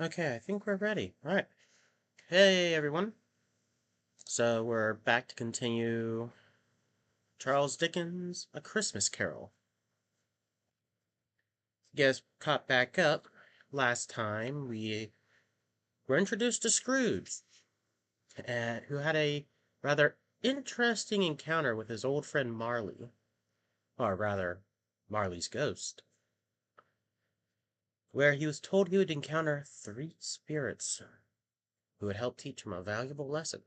Okay, I think we're ready. All right. Hey, everyone. So we're back to continue Charles Dickens' A Christmas Carol. You guys caught back up. Last time we were introduced to Scrooge, who had a rather interesting encounter with his old friend Marley, or rather, Marley's ghost, where he was told he would encounter three spirits who would help teach him a valuable lesson.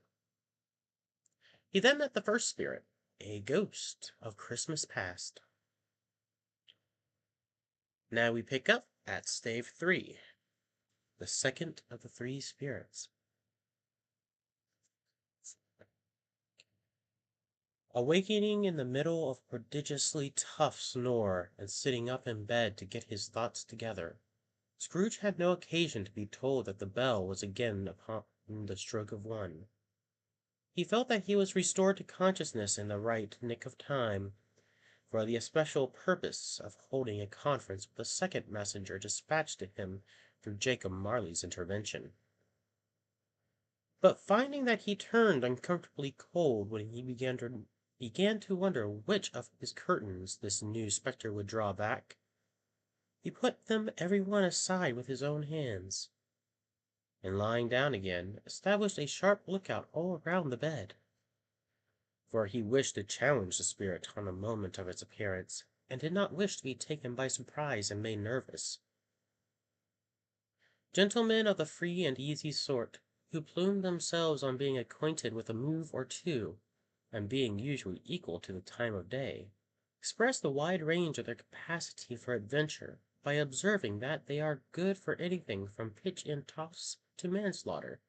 He then met the first spirit, a ghost of Christmas past. Now we pick up at stave 3, the second of the three spirits. Awakening in the middle of a prodigiously tough snore and sitting up in bed to get his thoughts together, Scrooge had no occasion to be told that the bell was again upon the stroke of 1. He felt that he was restored to consciousness in the right nick of time, for the especial purpose of holding a conference with a second messenger dispatched to him through Jacob Marley's intervention. But finding that he turned uncomfortably cold when he began to wonder which of his curtains this new spectre would draw back, he put them every one aside with his own hands, and lying down again, established a sharp lookout all round the bed, for he wished to challenge the spirit on the moment of its appearance, and did not wish to be taken by surprise and made nervous. Gentlemen of the free and easy sort, who plumed themselves on being acquainted with a move or two, and being usually equal to the time of day, express the wide range of their capacity for adventure by observing that they are good for anything from pitch and toss to manslaughter,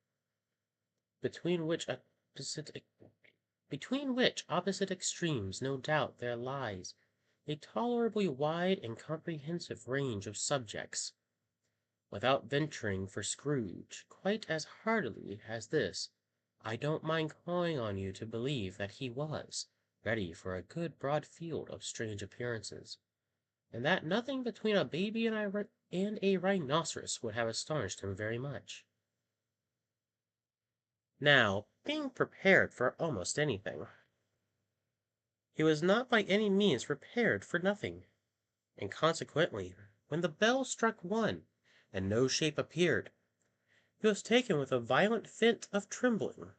between which opposite extremes no doubt there lies a tolerably wide and comprehensive range of subjects. Without venturing for Scrooge quite as heartily as this, I don't mind calling on you to believe that he was ready for a good broad field of strange appearances, and that nothing between a baby and a rhinoceros would have astonished him very much. Now, being prepared for almost anything, he was not by any means prepared for nothing, and consequently, when the bell struck 1, and no shape appeared, he was taken with a violent fit of trembling.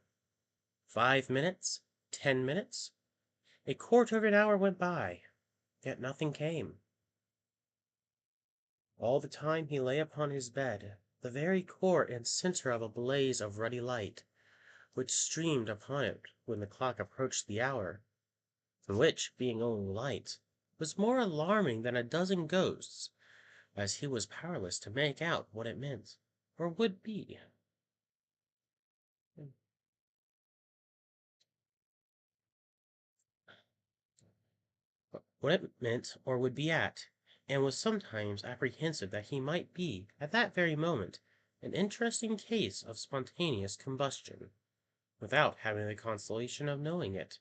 5 minutes, 10 minutes, a quarter of an hour went by, yet nothing came. All the time he lay upon his bed, the very core and center of a blaze of ruddy light, which streamed upon it when the clock approached the hour, and which, being only light, was more alarming than a dozen ghosts, as he was powerless to make out what it meant, or would be. What it meant or would be at, and was sometimes apprehensive that he might be, at that very moment, an interesting case of spontaneous combustion, without having the consolation of knowing it.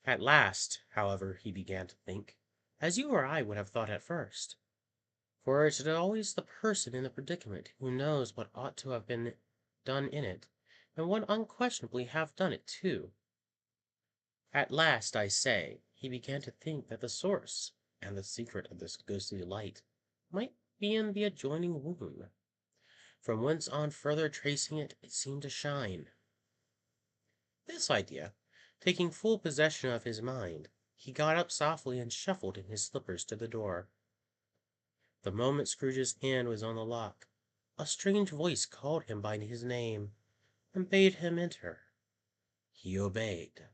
At last, however, he began to think, as you or I would have thought at first, for it is always the person in the predicament who knows what ought to have been done in it, and would unquestionably have done it too. At last, I say, he began to think that the source and the secret of this ghostly light might be in the adjoining room, from whence on further tracing it, it seemed to shine. This idea, taking full possession of his mind, he got up softly and shuffled in his slippers to the door. The moment Scrooge's hand was on the lock, a strange voice called him by his name, and bade him enter. He obeyed.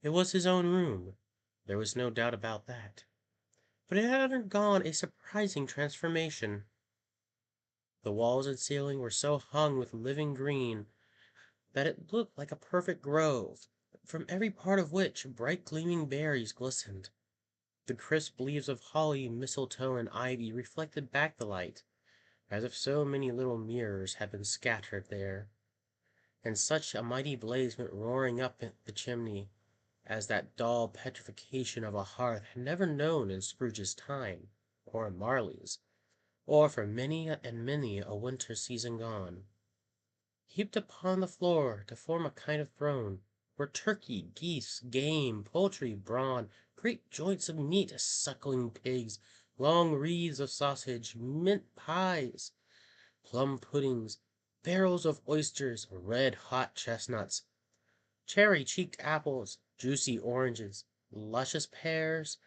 It was his own room, there was no doubt about that, but it had undergone a surprising transformation. The walls and ceiling were so hung with living green that it looked like a perfect grove, from every part of which bright gleaming berries glistened. The crisp leaves of holly, mistletoe, and ivy reflected back the light, as if so many little mirrors had been scattered there, and such a mighty blaze went roaring up the chimney as that dull petrification of a hearth had never known in Scrooge's time, or in Marley's, or for many and many a winter season gone, heaped upon the floor to form a kind of throne, were turkey, geese, game, poultry, brawn, great joints of meat, suckling pigs, long wreaths of sausage, mint pies, plum puddings, barrels of oysters, red-hot chestnuts, cherry-cheeked apples, juicy oranges, luscious pears,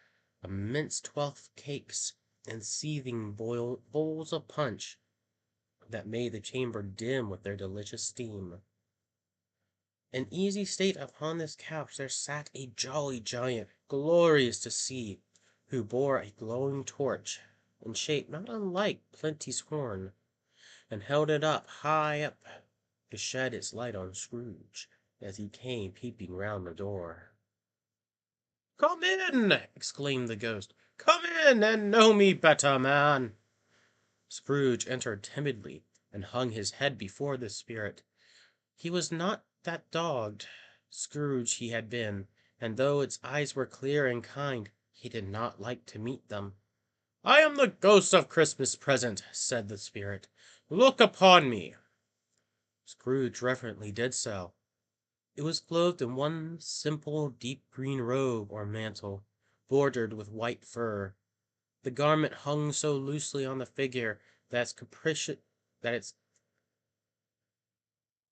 immense twelfth cakes, and seething bowls of punch that made the chamber dim with their delicious steam. In easy state upon this couch there sat a jolly giant, glorious to see, who bore a glowing torch, in shape not unlike Plenty's horn, and held it high up to shed its light on Scrooge, as he came peeping round the door. "Come in!" exclaimed the ghost. "Come in, and know me better, man." Scrooge entered timidly, and hung his head before the spirit. He was not that dogged Scrooge he had been, and though its eyes were clear and kind, he did not like to meet them. "I am the ghost of Christmas Present," said the spirit. "Look upon me." Scrooge reverently did so. It was clothed in one simple deep green robe or mantle, bordered with white fur. The garment hung so loosely on the figure that its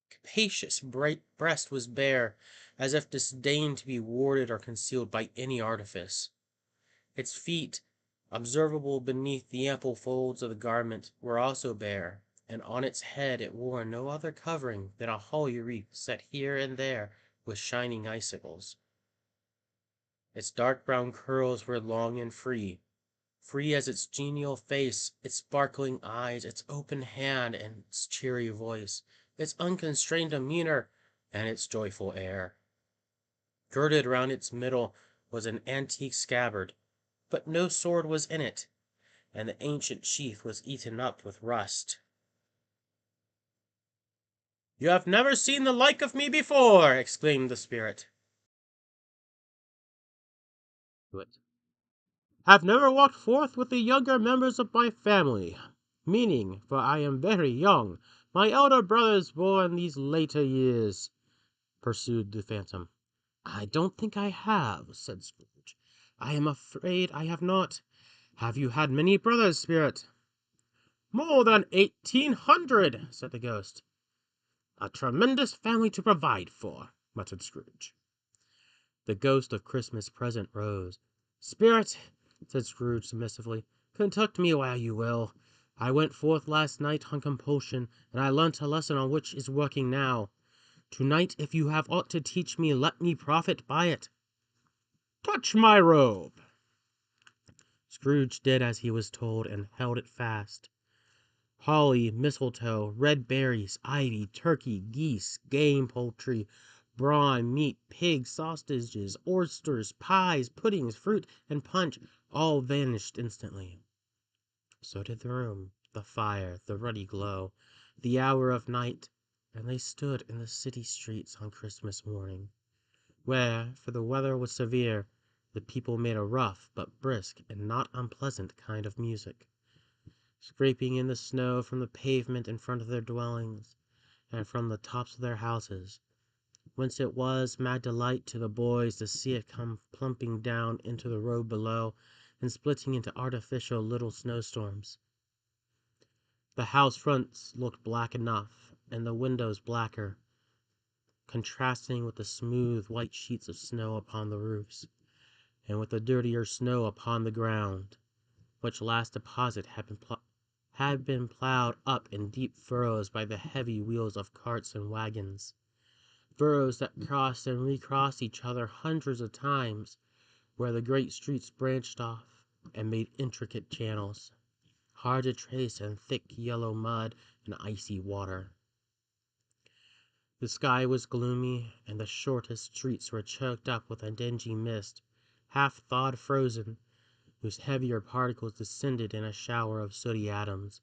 capacious bright breast was bare, as if disdained to be warded or concealed by any artifice. Its feet, observable beneath the ample folds of the garment, were also bare, and on its head it wore no other covering than a holly wreath set here and there with shining icicles. Its dark brown curls were long and free as its genial face, its sparkling eyes, its open hand, and its cheery voice, its unconstrained demeanor, and its joyful air. Girded round its middle was an antique scabbard, but no sword was in it, and the ancient sheath was eaten up with rust. "You have never seen the like of me before!" exclaimed the spirit. "Have never walked forth with the younger members of my family, meaning, for I am very young, my elder brothers born these later years," pursued the phantom. "I don't think I have," said Scrooge. "I am afraid I have not. Have you had many brothers, spirit?" "More than 1,800," said the ghost. "A tremendous family to provide for," muttered Scrooge. The ghost of Christmas Present rose. "Spirit," said Scrooge submissively, "conduct me while you will. I went forth last night on compulsion, and I learnt a lesson on which is working now. Tonight, if you have aught to teach me, let me profit by it." "Touch my robe." Scrooge did as he was told, and held it fast. Holly, mistletoe, red berries, ivy, turkey, geese, game, poultry, brawn, meat, pigs, sausages, oysters, pies, puddings, fruit, and punch all vanished instantly. So did the room, the fire, the ruddy glow, the hour of night, and they stood in the city streets on Christmas morning, where, for the weather was severe, the people made a rough but brisk and not unpleasant kind of music, scraping in the snow from the pavement in front of their dwellings, and from the tops of their houses, whence it was mad delight to the boys to see it come plumping down into the road below, and splitting into artificial little snowstorms. The house fronts looked black enough, and the windows blacker, contrasting with the smooth white sheets of snow upon the roofs, and with the dirtier snow upon the ground, which last deposit had been plowed up in deep furrows by the heavy wheels of carts and wagons, furrows that crossed and recrossed each other hundreds of times, where the great streets branched off and made intricate channels, hard to trace in thick yellow mud and icy water. The sky was gloomy, and the shortest streets were choked up with a dingy mist, half thawed frozen, whose heavier particles descended in a shower of sooty atoms,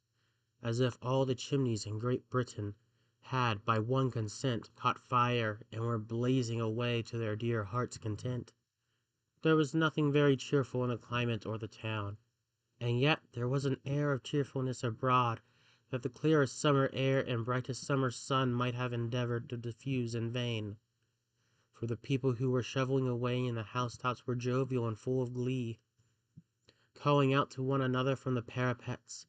as if all the chimneys in Great Britain had, by one consent, caught fire and were blazing away to their dear hearts' content. There was nothing very cheerful in the climate or the town. And yet there was an air of cheerfulness abroad that the clearest summer air and brightest summer sun might have endeavored to diffuse in vain. For the people who were shoveling away in the housetops were jovial and full of glee, calling out to one another from the parapets,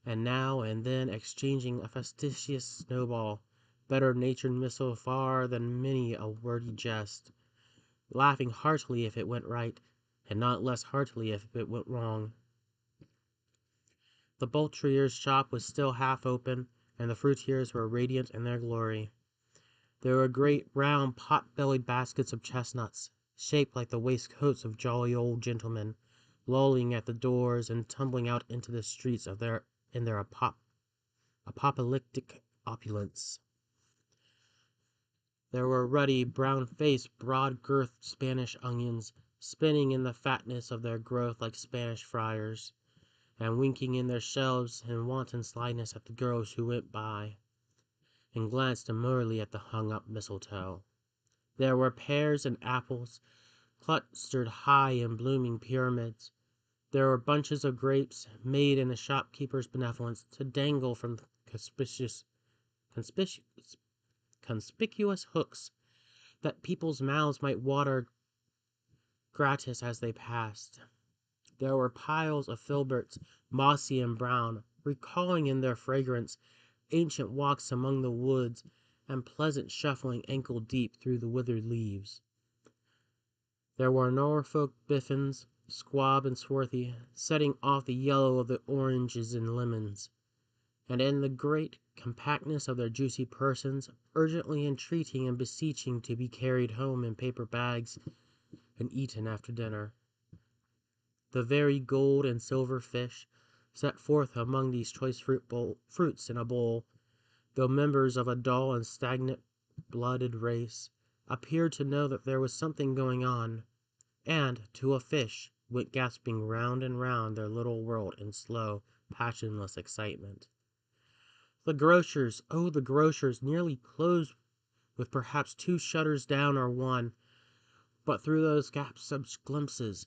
and now and then exchanging a facetious snowball, better natured missile far than many a wordy jest, laughing heartily if it went right, and not less heartily if it went wrong. The poultryer's shop was still half open, and the fruiterers were radiant in their glory. There were great round pot-bellied baskets of chestnuts, shaped like the waistcoats of jolly old gentlemen, lolling at the doors and tumbling out into the streets in their apocalyptic opulence. There were ruddy, brown-faced, broad-girthed Spanish onions, spinning in the fatness of their growth like Spanish friars, and winking in their shelves in wanton slyness at the girls who went by, and glanced demurely at the hung-up mistletoe. There were pears and apples, clustered high in blooming pyramids. There were bunches of grapes, made in the shopkeeper's benevolence to dangle from conspicuous hooks, that people's mouths might water gratis as they passed. There were piles of filberts, mossy and brown, recalling in their fragrance ancient walks among the woods and pleasant shuffling ankle-deep through the withered leaves. There were Norfolk biffins, squab and swarthy, setting off the yellow of the oranges and lemons, and in the great compactness of their juicy persons, urgently entreating and beseeching to be carried home in paper bags and eaten after dinner. The very gold and silver fish, set forth among these choice fruits in a bowl, though members of a dull and stagnant-blooded race, appeared to know that there was something going on, and, to a fish, went gasping round and round their little world in slow, passionless excitement. The grocers, oh, the grocers, nearly closed with perhaps 2 shutters down or 1, but through those gaps of glimpses,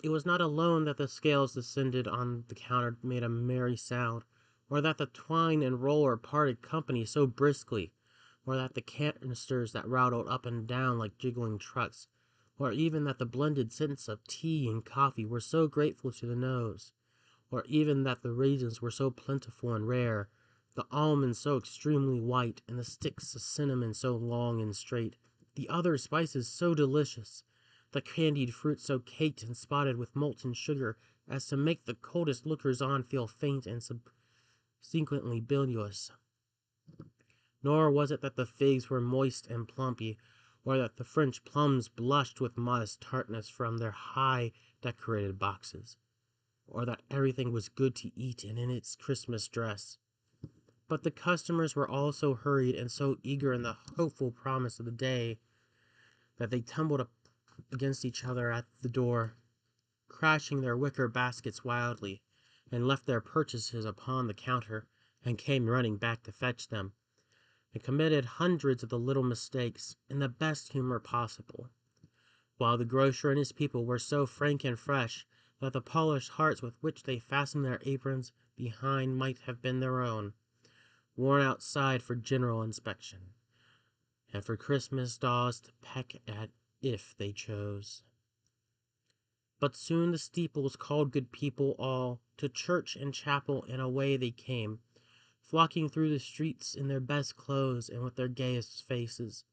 it was not alone that the scales descended on the counter made a merry sound, or that the twine and roller parted company so briskly, or that the canisters that rattled up and down like jiggling trucks, or even that the blended scents of tea and coffee were so grateful to the nose, or even that the raisins were so plentiful and rare, the almonds so extremely white, and the sticks of cinnamon so long and straight, the other spices so delicious, the candied fruit so caked and spotted with molten sugar as to make the coldest lookers-on feel faint and subsequently bilious. Nor was it that the figs were moist and plumpy, or that the French plums blushed with modest tartness from their high decorated boxes, or that everything was good to eat and in its Christmas dress. But the customers were all so hurried and so eager in the hopeful promise of the day that they tumbled up against each other at the door, crashing their wicker baskets wildly, and left their purchases upon the counter, and came running back to fetch them, and committed hundreds of the little mistakes in the best humor possible, while the grocer and his people were so frank and fresh that the polished hearts with which they fastened their aprons behind might have been their own, worn outside for general inspection, and for Christmas dolls to peck at if they chose. But soon the steeples called good people all to church and chapel, and away they came, flocking through the streets in their best clothes and with their gayest faces.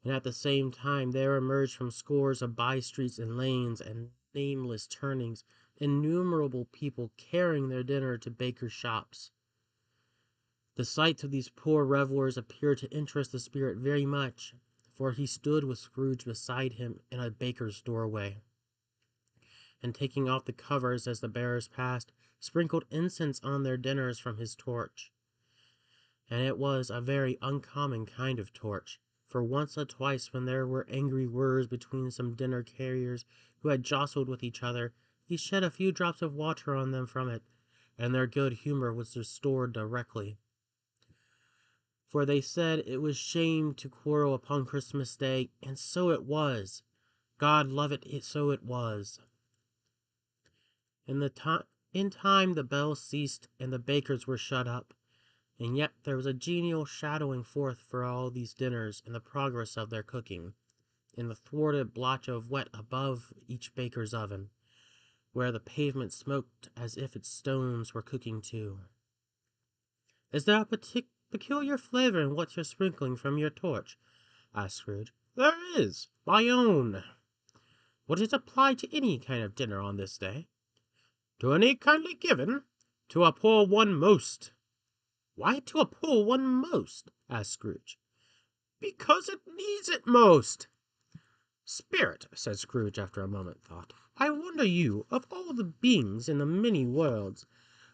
And at the same time there emerged from scores of by-streets and lanes and nameless turnings innumerable people carrying their dinner to bakers' shops. The sight of these poor revelers appeared to interest the spirit very much, for he stood with Scrooge beside him in a baker's doorway, and taking off the covers as the bearers passed, sprinkled incense on their dinners from his torch. And it was a very uncommon kind of torch, for once or twice when there were angry words between some dinner carriers who had jostled with each other, he shed a few drops of water on them from it, and their good humor was restored directly. For they said it was shame to quarrel upon Christmas Day, and so it was. God love it, so it was. In the In time the bells ceased, and the bakers were shut up, and yet there was a genial shadowing forth for all these dinners in the progress of their cooking, in the thwarted blotch of wet above each baker's oven, where the pavement smoked as if its stones were cooking too. "Is there a peculiar flavor in what you're sprinkling from your torch?" asked Scrooge. "There is, my own." "Would it apply to any kind of dinner on this day?" "To any kindly given. To a poor one most." "Why to a poor one most?" asked Scrooge. "Because it needs it most." "Spirit," said Scrooge after a moment's thought, "I wonder you, of all the beings in the many worlds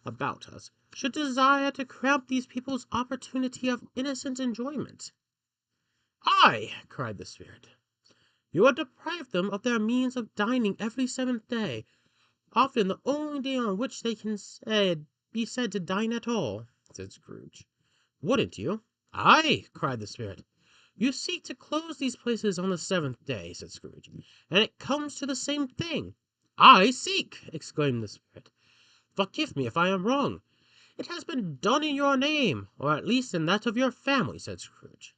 about us, should desire to cramp these people's opportunity of innocent enjoyment." "Aye!" cried the Spirit. "You would deprive them of their means of dining every seventh day, often the only day on which they can be said to dine at all," said Scrooge. "Wouldn't you?" "Aye!" cried the Spirit. "You seek to close these places on the seventh day," said Scrooge, "and it comes to the same thing." "I seek!" exclaimed the Spirit. "Forgive me if I am wrong. It has been done in your name, or at least in that of your family," said Scrooge.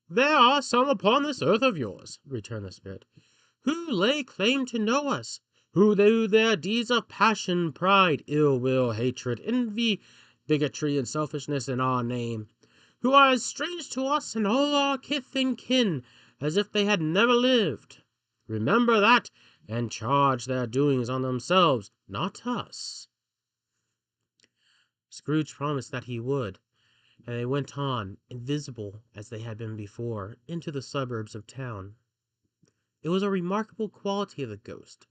"There are some upon this earth of yours," returned the Spirit, "who lay claim to know us, who do their deeds of passion, pride, ill will, hatred, envy, bigotry, and selfishness in our name, who are as strange to us and all our kith and kin as if they had never lived. Remember that, and charge their doings on themselves, not us." Scrooge promised that he would, and they went on, invisible as they had been before, into the suburbs of town. It was a remarkable quality of the ghost,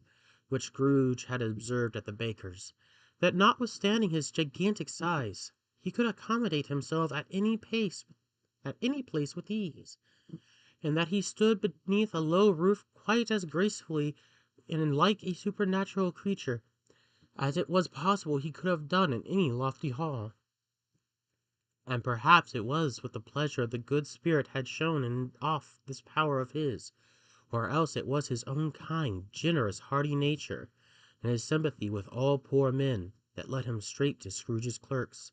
which Scrooge had observed at the baker's, that notwithstanding his gigantic size, he could accommodate himself at any place with ease, and that he stood beneath a low roof quite as gracefully and like a supernatural creature as it was possible he could have done in any lofty hall. And perhaps it was with the pleasure the good Spirit had shown off this power of his, or else it was his own kind, generous, hearty nature, and his sympathy with all poor men, that led him straight to Scrooge's clerk's.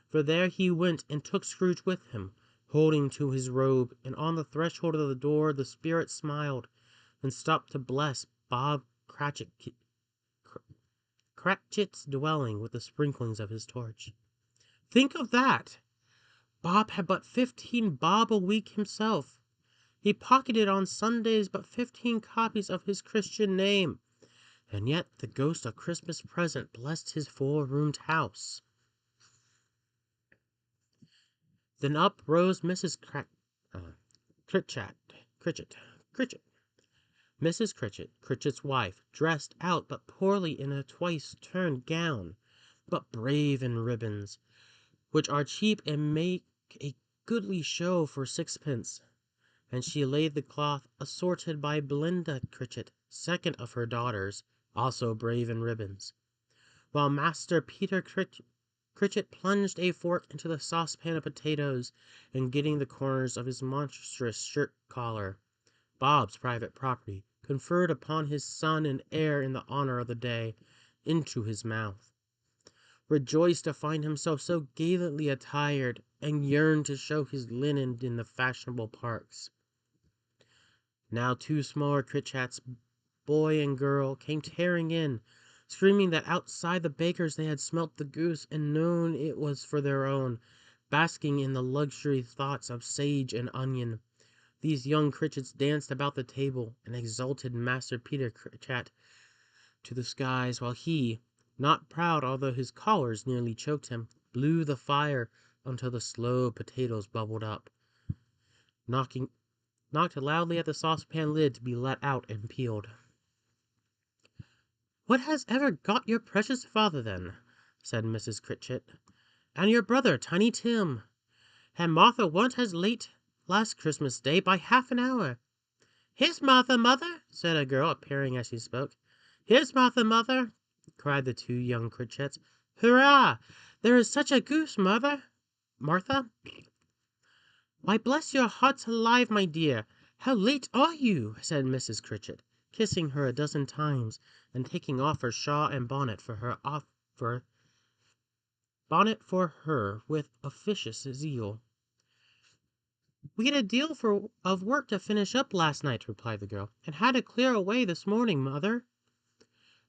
For there he went and took Scrooge with him, holding to his robe, and on the threshold of the door the Spirit smiled, and stopped to bless Bob Cratchit's dwelling with the sprinklings of his torch. Think of that! Bob had but 15 bob a week himself. He pocketed on Sundays but 15 copies of his Christian name, and yet the ghost of Christmas present blessed his 4-roomed house. Then up rose Mrs. Critchit, Mrs. Critchit's wife, dressed out but poorly in a twice-turned gown, but brave in ribbons, which are cheap and make a goodly show for 6pence. And she laid the cloth, assorted by Belinda Critchit, second of her daughters, also brave in ribbons, while Master Peter Critchit plunged a fork into the saucepan of potatoes, and getting the corners of his monstrous shirt collar, Bob's private property, conferred upon his son and heir in the honor of the day, into his mouth, rejoiced to find himself so gallantly attired, and yearned to show his linen in the fashionable parks. Now 2 smaller Critchits, boy and girl, came tearing in, screaming that outside the baker's they had smelt the goose, and known it was for their own, basking in the luxury thoughts of sage and onion. These young Critchits danced about the table, and exalted Master Peter Critchit to the skies, while he, not proud although his collars nearly choked him, blew the fire until the slow potatoes bubbled up, knocked loudly at the saucepan lid to be let out and peeled. "What has ever got your precious father, then?" said Mrs. Critchit. "And your brother, Tiny Tim? And Martha weren't as late last Christmas Day by half an hour." "Here's Martha, mother," said a girl, appearing as she spoke. "Here's Martha, mother," cried the 2 young Critchits. "Hurrah! There is such a goose, Martha." "Why, bless your hearts alive, my dear, how late are you?" said Mrs. Critchit. kissing her a dozen times, and taking off her shawl and bonnet for her with officious zeal. "We had a deal of work to finish up last night," replied the girl, "and had to clear away this morning, mother."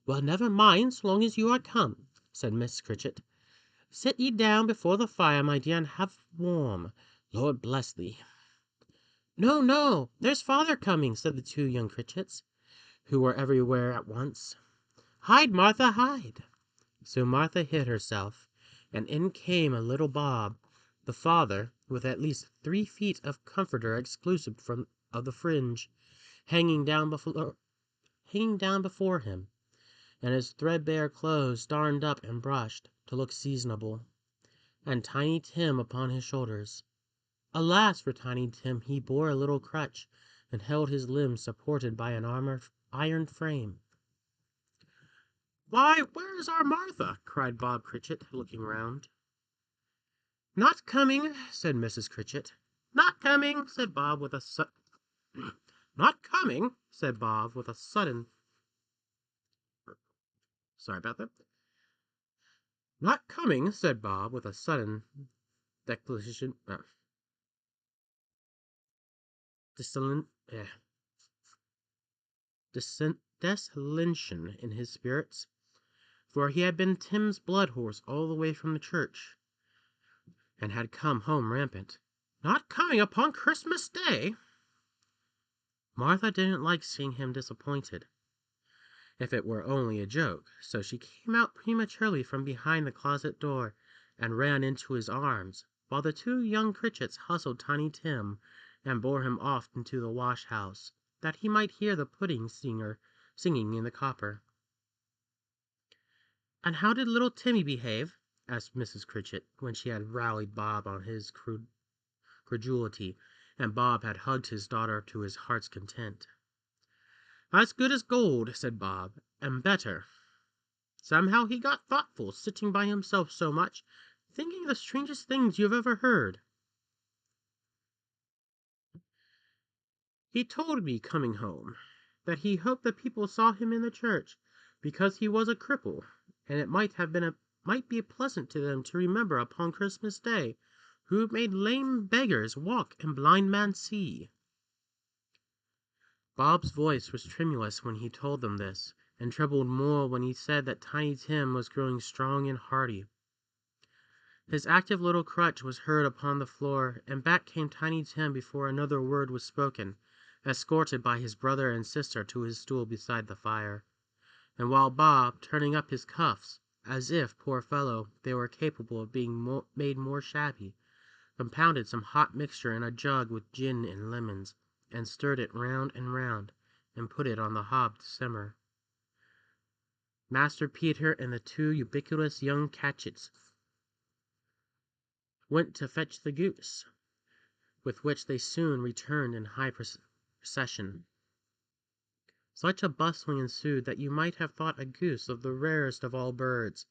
"Well, never mind, so long as you are come," said Miss Critchit. "Sit ye down before the fire, my dear, and have warm. Lord bless thee!" "No, no, there's father coming," said the two young Critchits, who were everywhere at once. "Hide, Martha, hide!" So Martha hid herself, and in came a little Bob, the father, with at least 3 feet of comforter exclusive of the fringe, hanging down before him, and his threadbare clothes darned up and brushed to look seasonable, and Tiny Tim upon his shoulders. Alas for Tiny Tim, he bore a little crutch, and held his limbs supported by an iron frame. "Why, where is our Martha?" cried Bob Critchit, looking round. "Not coming," said Mrs. Critchit. "Not coming," said Bob with a "Not coming," said Bob with a sudden. Sorry about that. "Not coming," said Bob with a sudden declaration. Desolation in his spirits, for he had been Tim's blood horse all the way from the church, and had come home rampant. "Not coming upon Christmas Day!" Martha didn't like seeing him disappointed, if it were only a joke, so she came out prematurely from behind the closet door, and ran into his arms, while the two young Critchits hustled Tiny Tim, and bore him off into the wash-house, that he might hear the pudding singer singing in the copper. "And how did little Timmy behave?" asked Mrs. Critchit, when she had rallied Bob on his credulity, and Bob had hugged his daughter to his heart's content. "As good as gold," said Bob, "and better. Somehow he got thoughtful, sitting by himself so much, thinking the strangest things you've ever heard. He told me, coming home, that he hoped the people saw him in the church, because he was a cripple, and it might be pleasant to them to remember upon Christmas Day, who made lame beggars walk and blind men see." Bob's voice was tremulous when he told them this, and trembled more when he said that Tiny Tim was growing strong and hearty. His active little crutch was heard upon the floor, and back came Tiny Tim before another word was spoken, escorted by his brother and sister to his stool beside the fire. And while Bob, turning up his cuffs, as if, poor fellow, they were capable of being made more shabby, compounded some hot mixture in a jug with gin and lemons, and stirred it round and round, and put it on the hob to simmer, Master Peter and the two ubiquitous young Cratchits went to fetch the goose, with which they soon returned in high procession. Such a bustling ensued that you might have thought a goose of the rarest of all birds,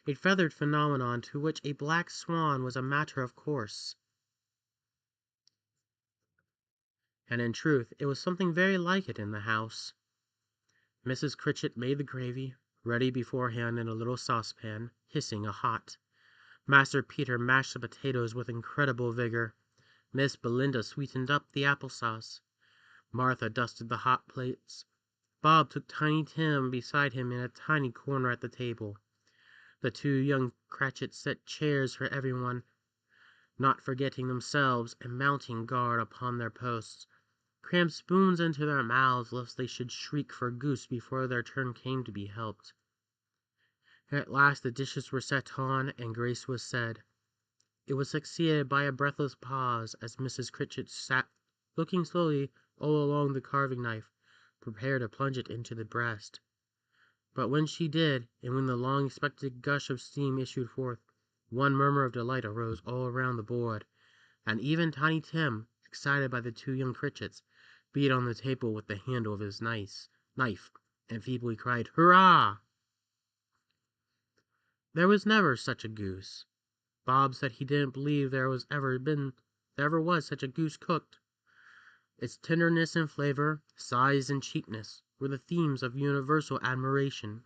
a feathered phenomenon to which a black swan was a matter of course. And in truth it was something very like it in the house. Mrs. Critchit made the gravy, ready beforehand in a little saucepan, hissing hot. Master Peter mashed the potatoes with incredible vigor. Miss Belinda sweetened up the apple-sauce. Martha dusted the hot plates. Bob took Tiny Tim beside him in a tiny corner at the table. The two young Cratchits set chairs for everyone, not forgetting themselves, and mounting guard upon their posts, crammed spoons into their mouths lest they should shriek for goose before their turn came to be helped. At last the dishes were set on, and grace was said. It was succeeded by a breathless pause, as Mrs. Critchit sat looking slowly all along the carving knife, prepared to plunge it into the breast. But when she did, and when the long-expected gush of steam issued forth, one murmur of delight arose all around the board, and even Tiny Tim, excited by the two young Critchits, beat on the table with the handle of his knife, and feebly cried, "Hurrah!" There was never such a goose. Bob said he didn't believe there ever was such a goose cooked. Its tenderness and flavor, size and cheapness, were the themes of universal admiration.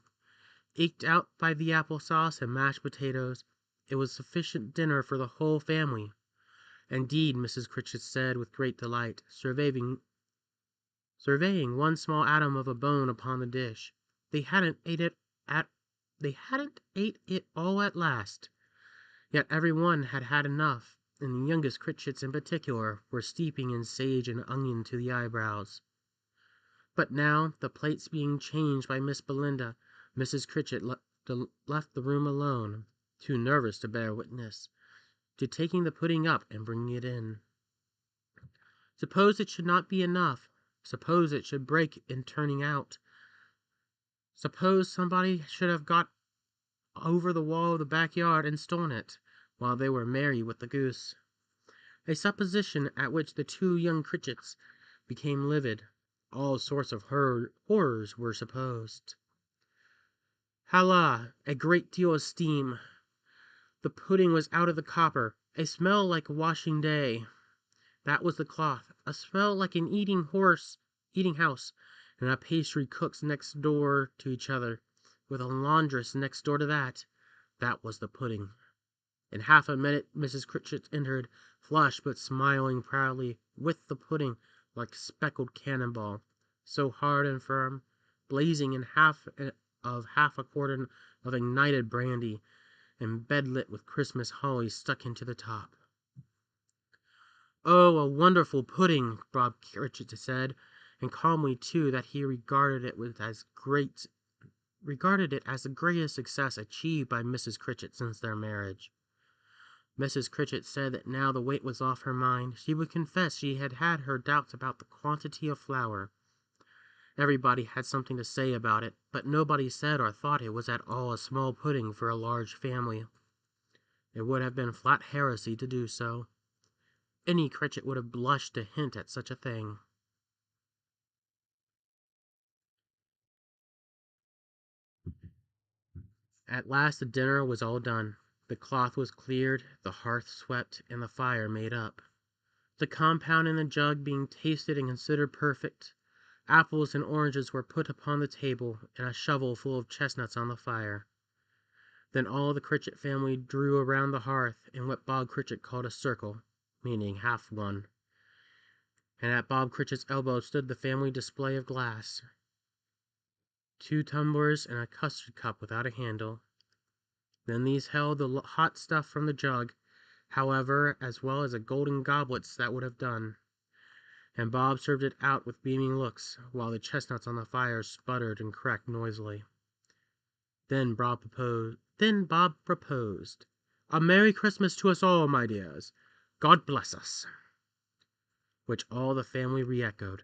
Eked out by the applesauce and mashed potatoes, it was sufficient dinner for the whole family. Indeed, Mrs. Critchett said with great delight, surveying one small atom of a bone upon the dish, they hadn't ate it all at last. Yet every one had had enough, and the youngest Critchetts in particular were steeping in sage and onion to the eyebrows. But now, the plates being changed by Miss Belinda, Mrs. Critchett left the room alone, too nervous to bear witness, to taking the pudding up and bringing it in. Suppose it should not be enough. Suppose it should break in turning out. Suppose somebody should have got over the wall of the backyard and stolen it, while they were merry with the goose. A supposition at which the two young Critchetts became livid. All sorts of horrors were supposed. Hala! A great deal of steam. The pudding was out of the copper. A smell like a washing day. That was the cloth. A smell like an eating house, and a pastry cook's next door to each other, with a laundress next door to that. That was the pudding. In half a minute Mrs. Critchett entered, flushed but smiling proudly, with the pudding like speckled cannonball, so hard and firm, blazing in half a quartern of ignited brandy, and bedlit with Christmas holly stuck into the top. "Oh, a wonderful pudding," Bob Critchett said, and calmly too, that he regarded it as the greatest success achieved by Mrs. Critchett since their marriage. Mrs. Critchett said that now the weight was off her mind, she would confess she had had her doubts about the quantity of flour. Everybody had something to say about it, but nobody said or thought it was at all a small pudding for a large family. It would have been flat heresy to do so. Any Critchett would have blushed to hint at such a thing. At last the dinner was all done. The cloth was cleared, the hearth swept, and the fire made up. The compound in the jug being tasted and considered perfect, apples and oranges were put upon the table, and a shovel full of chestnuts on the fire. Then all the Critchett family drew around the hearth in what Bob Critchett called a circle, meaning half one. And at Bob Critchett's elbow stood the family display of glass. 2 tumblers and a custard cup without a handle. Then these held the hot stuff from the jug, however, as well as the golden goblets that would have done. And Bob served it out with beaming looks, while the chestnuts on the fire sputtered and cracked noisily. Then Bob proposed, "A Merry Christmas to us all, my dears. God bless us," which all the family re-echoed.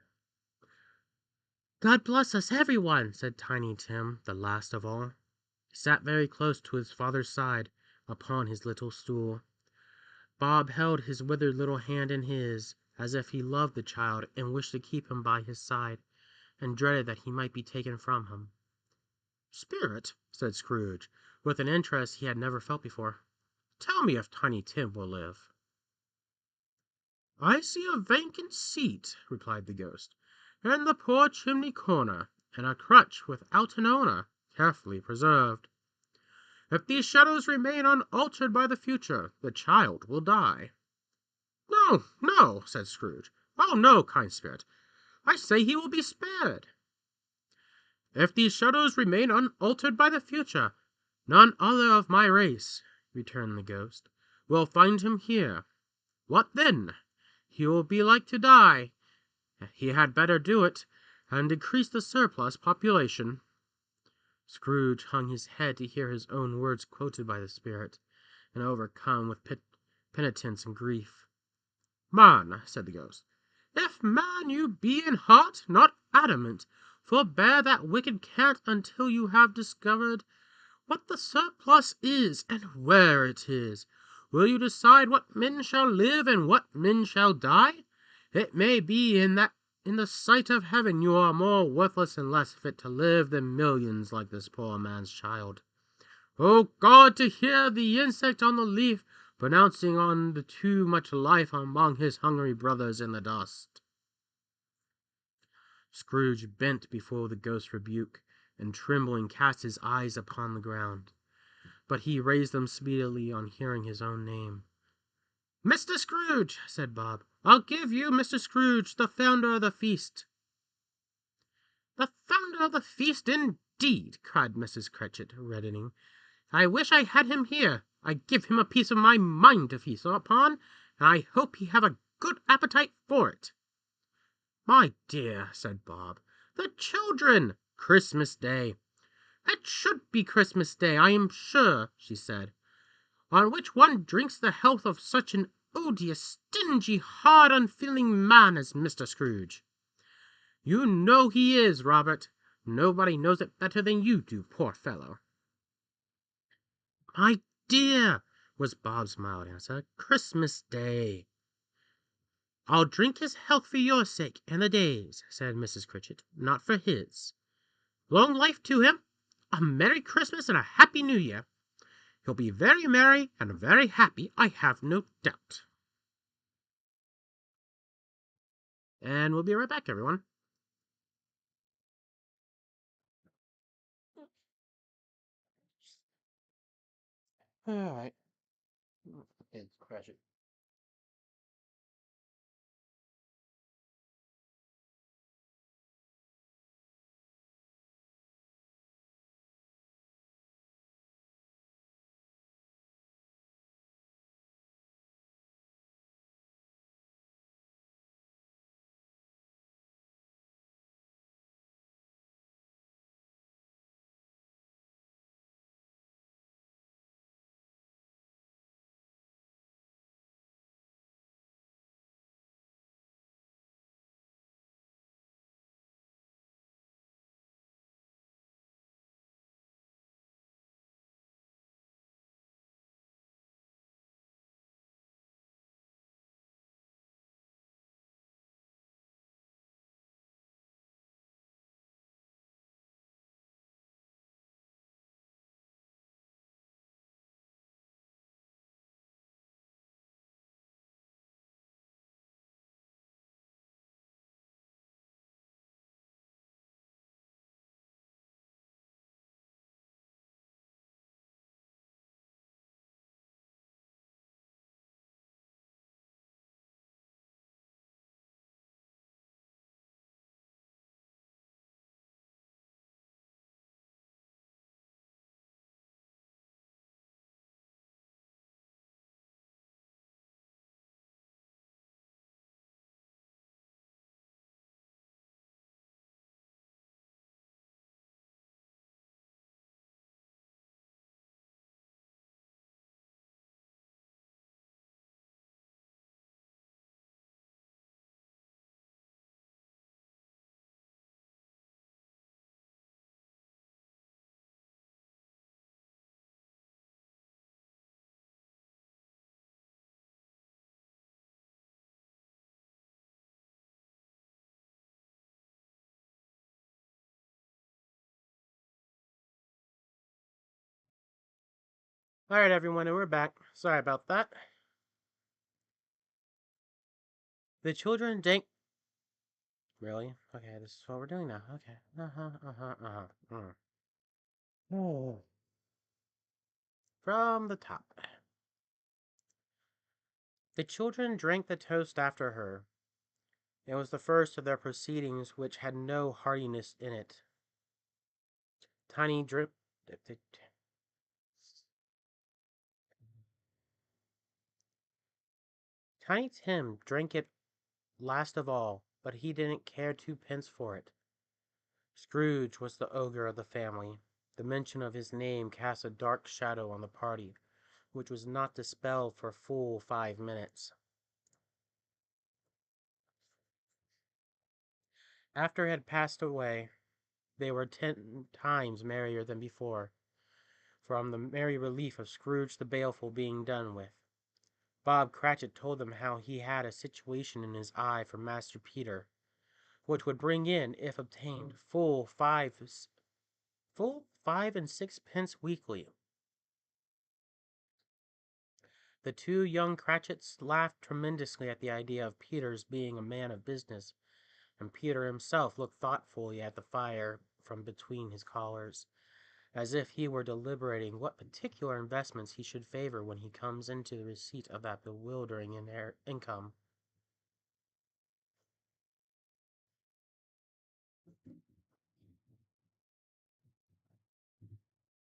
"God bless us, everyone," said Tiny Tim, the last of all. He sat very close to his father's side, upon his little stool. Bob held his withered little hand in his, as if he loved the child and wished to keep him by his side, and dreaded that he might be taken from him. "Spirit," said Scrooge, with an interest he had never felt before, "tell me if Tiny Tim will live." "I see a vacant seat," replied the ghost, "in the poor chimney corner, and a crutch without an owner, carefully preserved. If these shadows remain unaltered by the future, the child will die." "No, no," said Scrooge. "Oh, no, kind spirit. I say he will be spared." "If these shadows remain unaltered by the future, none other of my race," returned the ghost, "will find him here. What then? He will be like to die. He had better do it, and decrease the surplus population." Scrooge hung his head to hear his own words quoted by the spirit, and overcome with penitence and grief. "Man," said the ghost, "if man you be in heart, not adamant, forbear that wicked cant until you have discovered what the surplus is, and where it is. Will you decide what men shall live and what men shall die? It may be in the sight of heaven you are more worthless and less fit to live than millions like this poor man's child. O God, to hear the insect on the leaf pronouncing on the too much life among his hungry brothers in the dust." Scrooge bent before the ghost's rebuke, and trembling cast his eyes upon the ground. But he raised them speedily on hearing his own name. "Mr. Scrooge!" said Bob. "I'll give you Mr. Scrooge, the founder of the feast." "The founder of the feast, indeed!" cried Mrs. Cratchit, reddening. "I wish I had him here. I'd give him a piece of my mind to feast upon, and I hope he have a good appetite for it." "My dear," said Bob, "the children! Christmas Day!" "It should be Christmas Day, I am sure," she said, "on which one drinks the health of such an odious, stingy, hard, unfeeling man as Mr. Scrooge. You know he is, Robert. Nobody knows it better than you do, poor fellow." "My dear," was Bob's mild answer, "Christmas Day." "I'll drink his health for your sake and the day's," said Mrs. Cratchit, "not for his. Long life to him! A Merry Christmas and a Happy New Year! He'll be very merry and very happy, I have no doubt." And we'll be right back, everyone. All right. It's Cratchit. All right, everyone, and we're back. Sorry about that. The children drank. Really? Okay, this is what we're doing now. Okay. Oh. From the top. The children drank the toast after her. It was the first of their proceedings which had no heartiness in it. Tiny drip. Tiny Tim drank it last of all, but he didn't care twopence for it. Scrooge was the ogre of the family. The mention of his name cast a dark shadow on the party, which was not dispelled for full 5 minutes. After it had passed away, they were 10 times merrier than before, from the merry relief of Scrooge the Baleful being done with. Bob Cratchit told them how he had a situation in his eye for Master Peter, which would bring in, if obtained, full 5 and 6 pence weekly. The two young Cratchits laughed tremendously at the idea of Peter's being a man of business, and Peter himself looked thoughtfully at the fire from between his collars, as if he were deliberating what particular investments he should favor when he comes into the receipt of that bewildering income.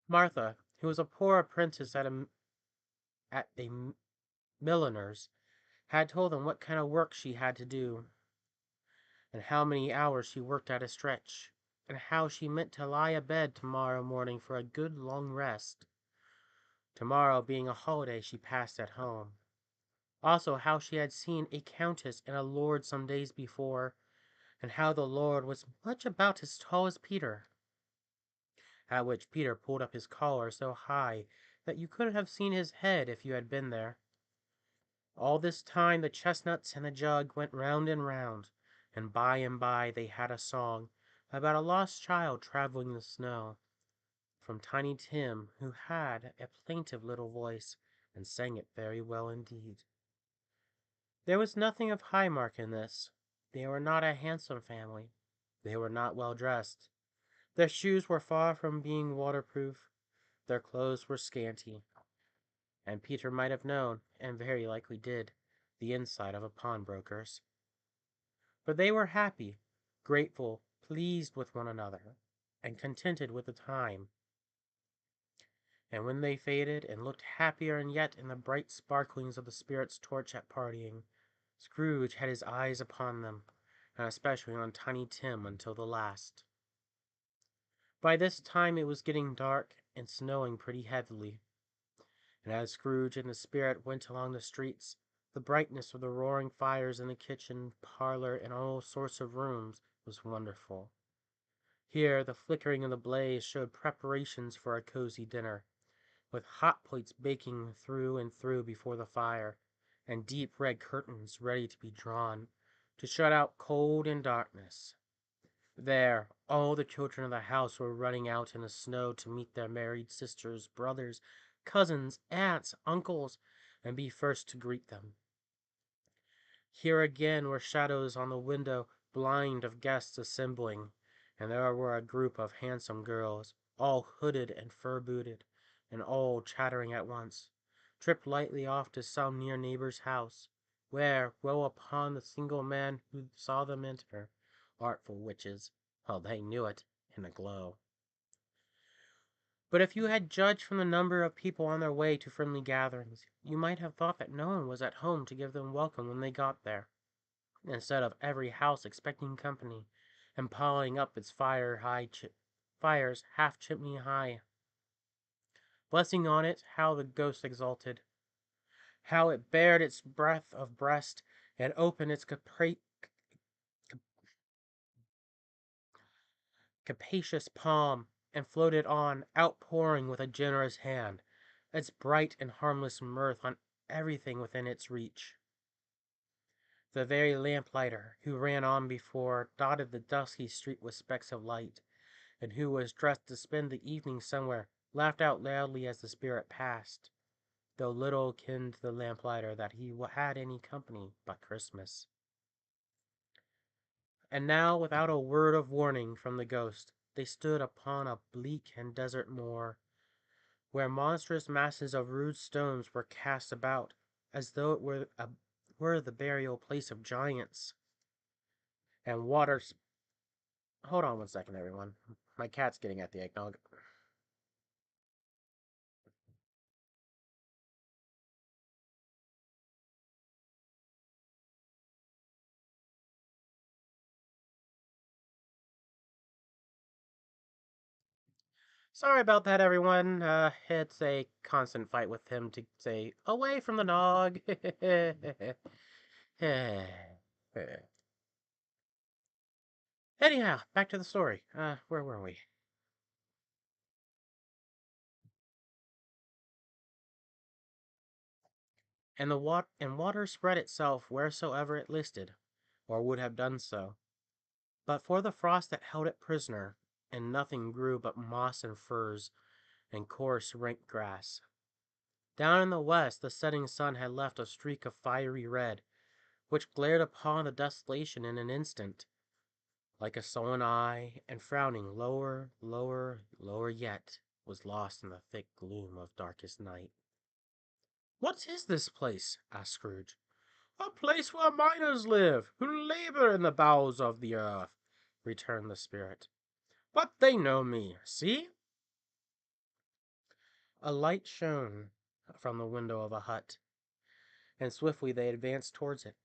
Martha, who was a poor apprentice at a milliner's, had told them what kind of work she had to do, and how many hours she worked at a stretch, and how she meant to lie abed tomorrow morning for a good long rest. Tomorrow being a holiday she passed at home. Also how she had seen a countess and a lord some days before, and how the lord was much about as tall as Peter. At which Peter pulled up his collar so high that you could have seen his head if you had been there. All this time the chestnuts and the jug went round and round, and by they had a song about a lost child traveling in the snow, from Tiny Tim, who had a plaintive little voice, and sang it very well indeed. There was nothing of high mark in this. They were not a handsome family. They were not well dressed. Their shoes were far from being waterproof. Their clothes were scanty. And Peter might have known, and very likely did, the inside of a pawnbroker's. But they were happy, grateful, pleased with one another, and contented with the time. And when they faded, and looked happier and yet in the bright sparklings of the spirit's torch at parting, Scrooge had his eyes upon them, and especially on Tiny Tim until the last. By this time it was getting dark, and snowing pretty heavily, and as Scrooge and the spirit went along the streets, the brightness of the roaring fires in the kitchen, parlor, and all sorts of rooms was wonderful. Here the flickering of the blaze showed preparations for a cozy dinner, with hot plates baking through and through before the fire, and deep red curtains ready to be drawn to shut out cold and darkness. There, all the children of the house were running out in the snow to meet their married sisters, brothers, cousins, aunts, uncles, and be first to greet them. Here again were shadows on the window, blind of guests assembling, and there were a group of handsome girls, all hooded and fur-booted, and all chattering at once, tripped lightly off to some near neighbor's house, where, woe upon the single man who saw them enter, artful witches, well, they knew it in a glow. But if you had judged from the number of people on their way to friendly gatherings, you might have thought that no one was at home to give them welcome when they got there, instead of every house expecting company, and piling up its fires half chimney high. Blessing on it, how the ghost exulted, how it bared its breadth of breast, and opened its capacious palm, and floated on, outpouring with a generous hand its bright and harmless mirth on everything within its reach. The very lamplighter, who ran on before, dotted the dusky street with specks of light, and who was dressed to spend the evening somewhere, laughed out loudly as the spirit passed, though little kenned the lamplighter that he had any company but Christmas. And now, without a word of warning from the ghost, they stood upon a bleak and desert moor, where monstrous masses of rude stones were cast about, as though it were the burial place of giants. And waters. Hold on one second, everyone. My cat's getting at the eggnog. Sorry about that, everyone. It's a constant fight with him to say, away from the nog. Anyhow, back to the story. Where were we? And water spread itself wheresoever it listed, or would have done so, but for the frost that held it prisoner, and nothing grew but moss and furze, and coarse rank grass. Down in the west the setting sun had left a streak of fiery red, which glared upon the desolation in an instant, like a sullen eye, and frowning lower, lower, lower yet, was lost in the thick gloom of darkest night. "What is this place?" asked Scrooge. "A place where miners live, who labor in the bowels of the earth," returned the spirit. "But they know me. See!" A light shone from the window of a hut, and swiftly they advanced towards it.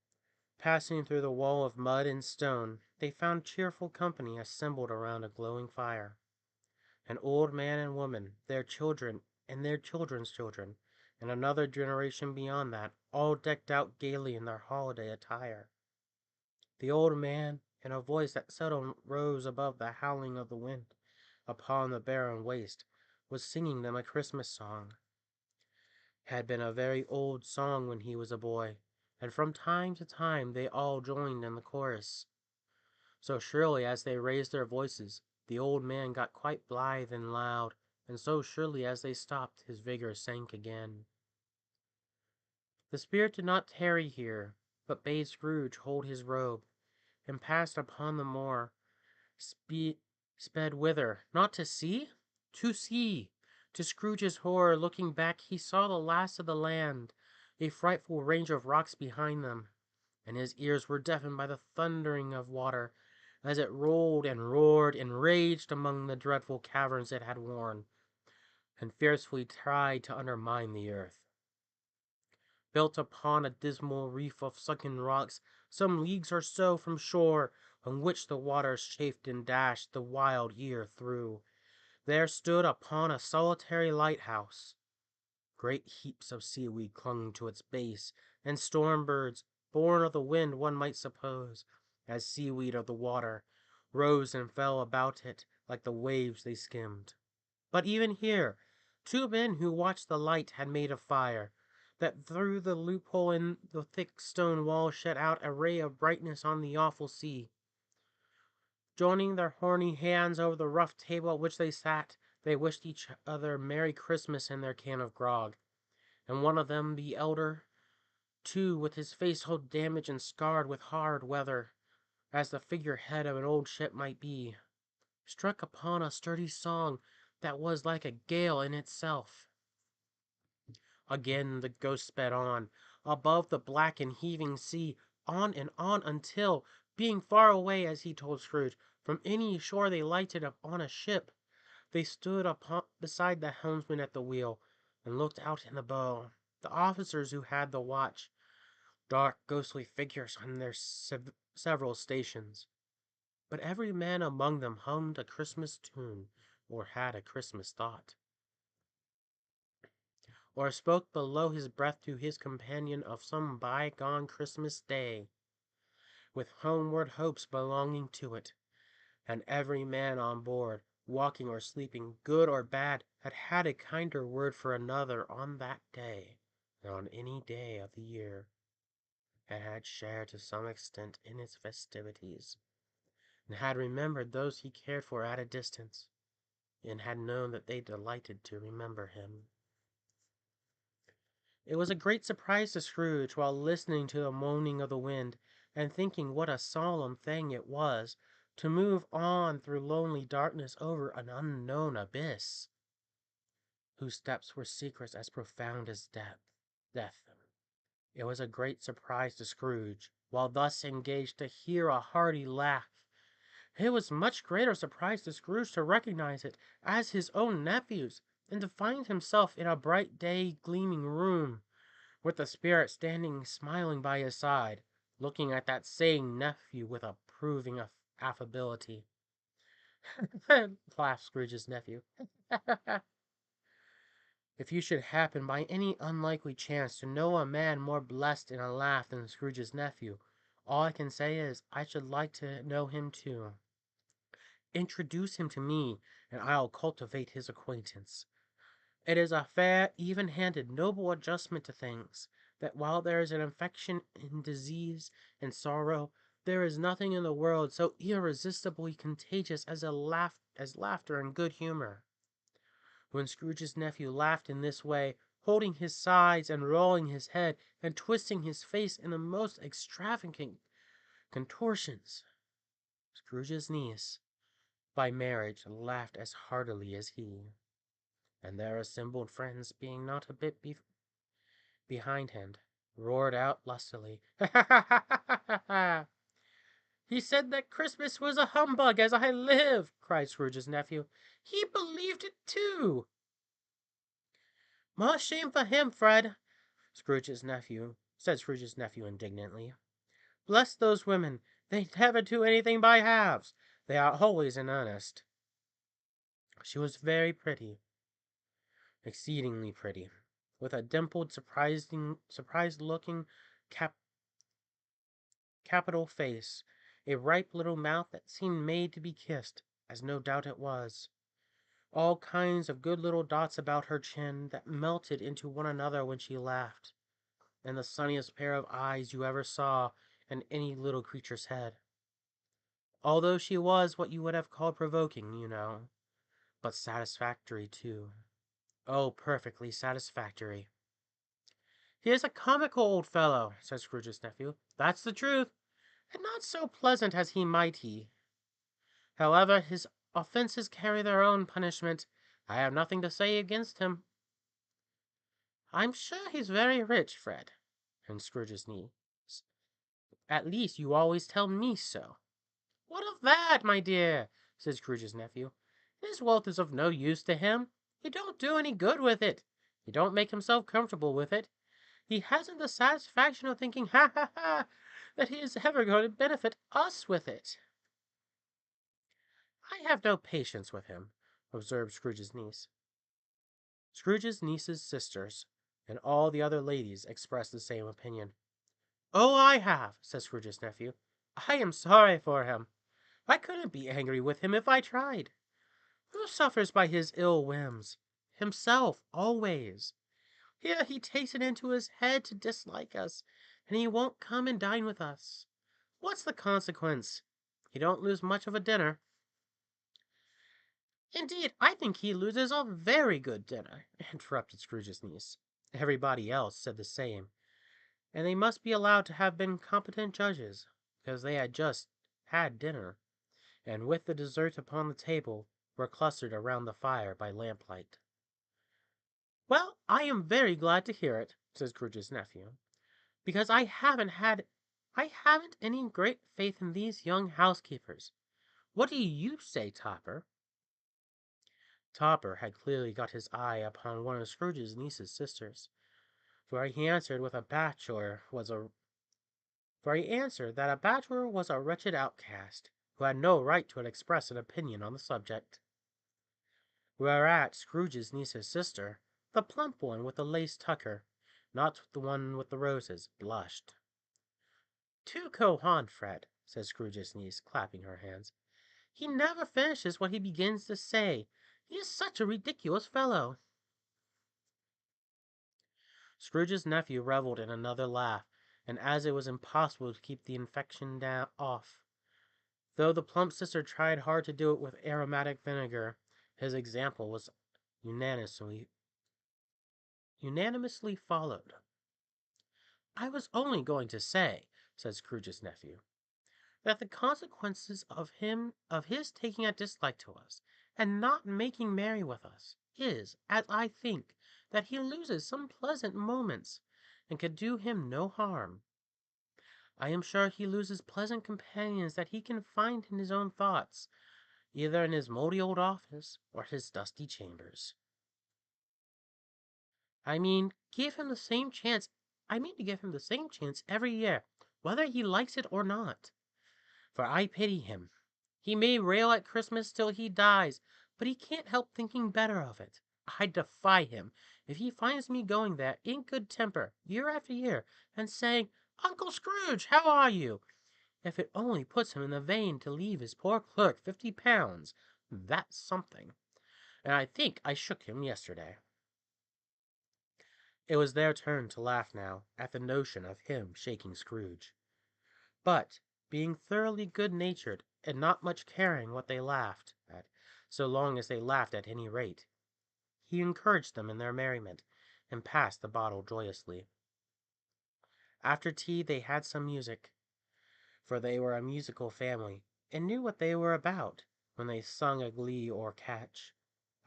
Passing through the wall of mud and stone, they found cheerful company assembled around a glowing fire. An old man and woman, their children and their children's children, and another generation beyond that, all decked out gaily in their holiday attire. The old man, in a voice that seldom rose above the howling of the wind upon the barren waste, was singing them a Christmas song. Had been a very old song when he was a boy, and from time to time they all joined in the chorus. So surely as they raised their voices, the old man got quite blithe and loud, and so surely as they stopped, his vigor sank again. The spirit did not tarry here, but bade Scrooge hold his robe, and passed upon the moor, sped whither? Not to see? To see! To Scrooge's horror, looking back, he saw the last of the land, a frightful range of rocks behind them, and his ears were deafened by the thundering of water, as it rolled and roared and raged among the dreadful caverns it had worn, and fiercely tried to undermine the earth. Built upon a dismal reef of sunken rocks, some leagues or so from shore, on which the waters chafed and dashed the wild year through, there stood upon a solitary lighthouse. Great heaps of seaweed clung to its base, and storm birds, born of the wind one might suppose, as seaweed of the water, rose and fell about it like the waves they skimmed. But even here, two men who watched the light had made a fire, that through the loophole in the thick stone wall shed out a ray of brightness on the awful sea. Joining their horny hands over the rough table at which they sat, they wished each other Merry Christmas in their can of grog. And one of them, the elder, too, with his face all damaged and scarred with hard weather, as the figurehead of an old ship might be, struck upon a sturdy song that was like a gale in itself. Again the ghost sped on, above the black and heaving sea, on until, being far away, as he told Scrooge, from any shore they lighted on a ship, they stood beside the helmsman at the wheel, and looked out in the bow. The officers who had the watch, dark ghostly figures on their several stations, but every man among them hummed a Christmas tune, or had a Christmas thought, or spoke below his breath to his companion of some bygone Christmas day, with homeward hopes belonging to it. And every man on board, walking or sleeping, good or bad, had had a kinder word for another on that day than on any day of the year, and had shared to some extent in its festivities, and had remembered those he cared for at a distance, and had known that they delighted to remember him. It was a great surprise to Scrooge, while listening to the moaning of the wind, and thinking what a solemn thing it was to move on through lonely darkness over an unknown abyss, whose depths were secrets as profound as death. It was a great surprise to Scrooge, while thus engaged, to hear a hearty laugh. It was much greater surprise to Scrooge to recognize it as his own nephew's, and to find himself in a bright day gleaming room, with the spirit standing smiling by his side, looking at that same nephew with approving affability. Laughed Scrooge's nephew. If you should happen by any unlikely chance to know a man more blessed in a laugh than Scrooge's nephew, all I can say is, I should like to know him too. Introduce him to me, and I'll cultivate his acquaintance. It is a fair, even-handed, noble adjustment to things, that while there is an affection in disease and sorrow, there is nothing in the world so irresistibly contagious as laughter and good humor. When Scrooge's nephew laughed in this way, holding his sides and rolling his head and twisting his face in the most extravagant contortions, Scrooge's niece, by marriage, laughed as heartily as he, and their assembled friends, being not a bit behindhand, roared out lustily, "Ha ha ha ha ha ha ha! He said that Christmas was a humbug, as I live!" cried Scrooge's nephew. "He believed it too!" "More shame for him, Fred!" said Scrooge's nephew indignantly. "Bless those women! They never do anything by halves. They are always in earnest." She was very pretty, exceedingly pretty, with a dimpled, surprised-looking, capital face, a ripe little mouth that seemed made to be kissed, as no doubt it was. All kinds of good little dots about her chin that melted into one another when she laughed, and the sunniest pair of eyes you ever saw in any little creature's head. Although she was what you would have called provoking, you know, but satisfactory too. Oh, perfectly satisfactory. "He is a comical old fellow," said Scrooge's nephew. "That's the truth, and not so pleasant as he might be. However, his offenses carry their own punishment. I have nothing to say against him." "I'm sure he's very rich, Fred," and Scrooge's niece. "At least you always tell me so." "What of that, my dear?" said Scrooge's nephew. "His wealth is of no use to him. He don't do any good with it. He don't make himself comfortable with it. He hasn't the satisfaction of thinking, ha ha ha, that he is ever going to benefit us with it." "I have no patience with him," observed Scrooge's niece. Scrooge's niece's sisters and all the other ladies expressed the same opinion. "Oh, I have," said Scrooge's nephew. "I am sorry for him. I couldn't be angry with him if I tried. Who suffers by his ill whims? Himself, always. Here he takes it into his head to dislike us, and he won't come and dine with us. What's the consequence? He don't lose much of a dinner." "Indeed, I think he loses a very good dinner," interrupted Scrooge's niece. Everybody else said the same, and they must be allowed to have been competent judges, because they had just had dinner, and with the dessert upon the table, were clustered around the fire by lamplight. "Well, I am very glad to hear it," said Scrooge's nephew, "because I haven't any great faith in these young housekeepers. What do you say, Topper?" Topper had clearly got his eye upon one of Scrooge's niece's sisters, for he answered that a bachelor was a wretched outcast, who had no right to express an opinion on the subject. Whereat Scrooge's niece's sister, the plump one with the lace tucker, not the one with the roses, blushed. "Do go on, Fred," said Scrooge's niece, clapping her hands. "He never finishes what he begins to say. He is such a ridiculous fellow." Scrooge's nephew revelled in another laugh, and as it was impossible to keep the infection off, though the plump sister tried hard to do it with aromatic vinegar, his example was unanimously followed. "I was only going to say," said Scrooge's nephew, "that the consequences of his taking a dislike to us, and not making merry with us, is, as I think, that he loses some pleasant moments, and can do him no harm. I am sure he loses pleasant companions that he can find in his own thoughts, either in his mouldy old office or his dusty chambers. I mean to give him the same chance every year, whether he likes it or not. For I pity him. He may rail at Christmas till he dies, but he can't help thinking better of it. I defy him, if he finds me going there in good temper, year after year, and saying, 'Uncle Scrooge, how are you?' if it only puts him in the vein to leave his poor clerk £50. That's something. And I think I shook him yesterday." It was their turn to laugh now, at the notion of him shaking Scrooge. But, being thoroughly good-natured, and not much caring what they laughed at, so long as they laughed at any rate, he encouraged them in their merriment, and passed the bottle joyously. After tea they had some music, for they were a musical family, and knew what they were about when they sung a glee or catch,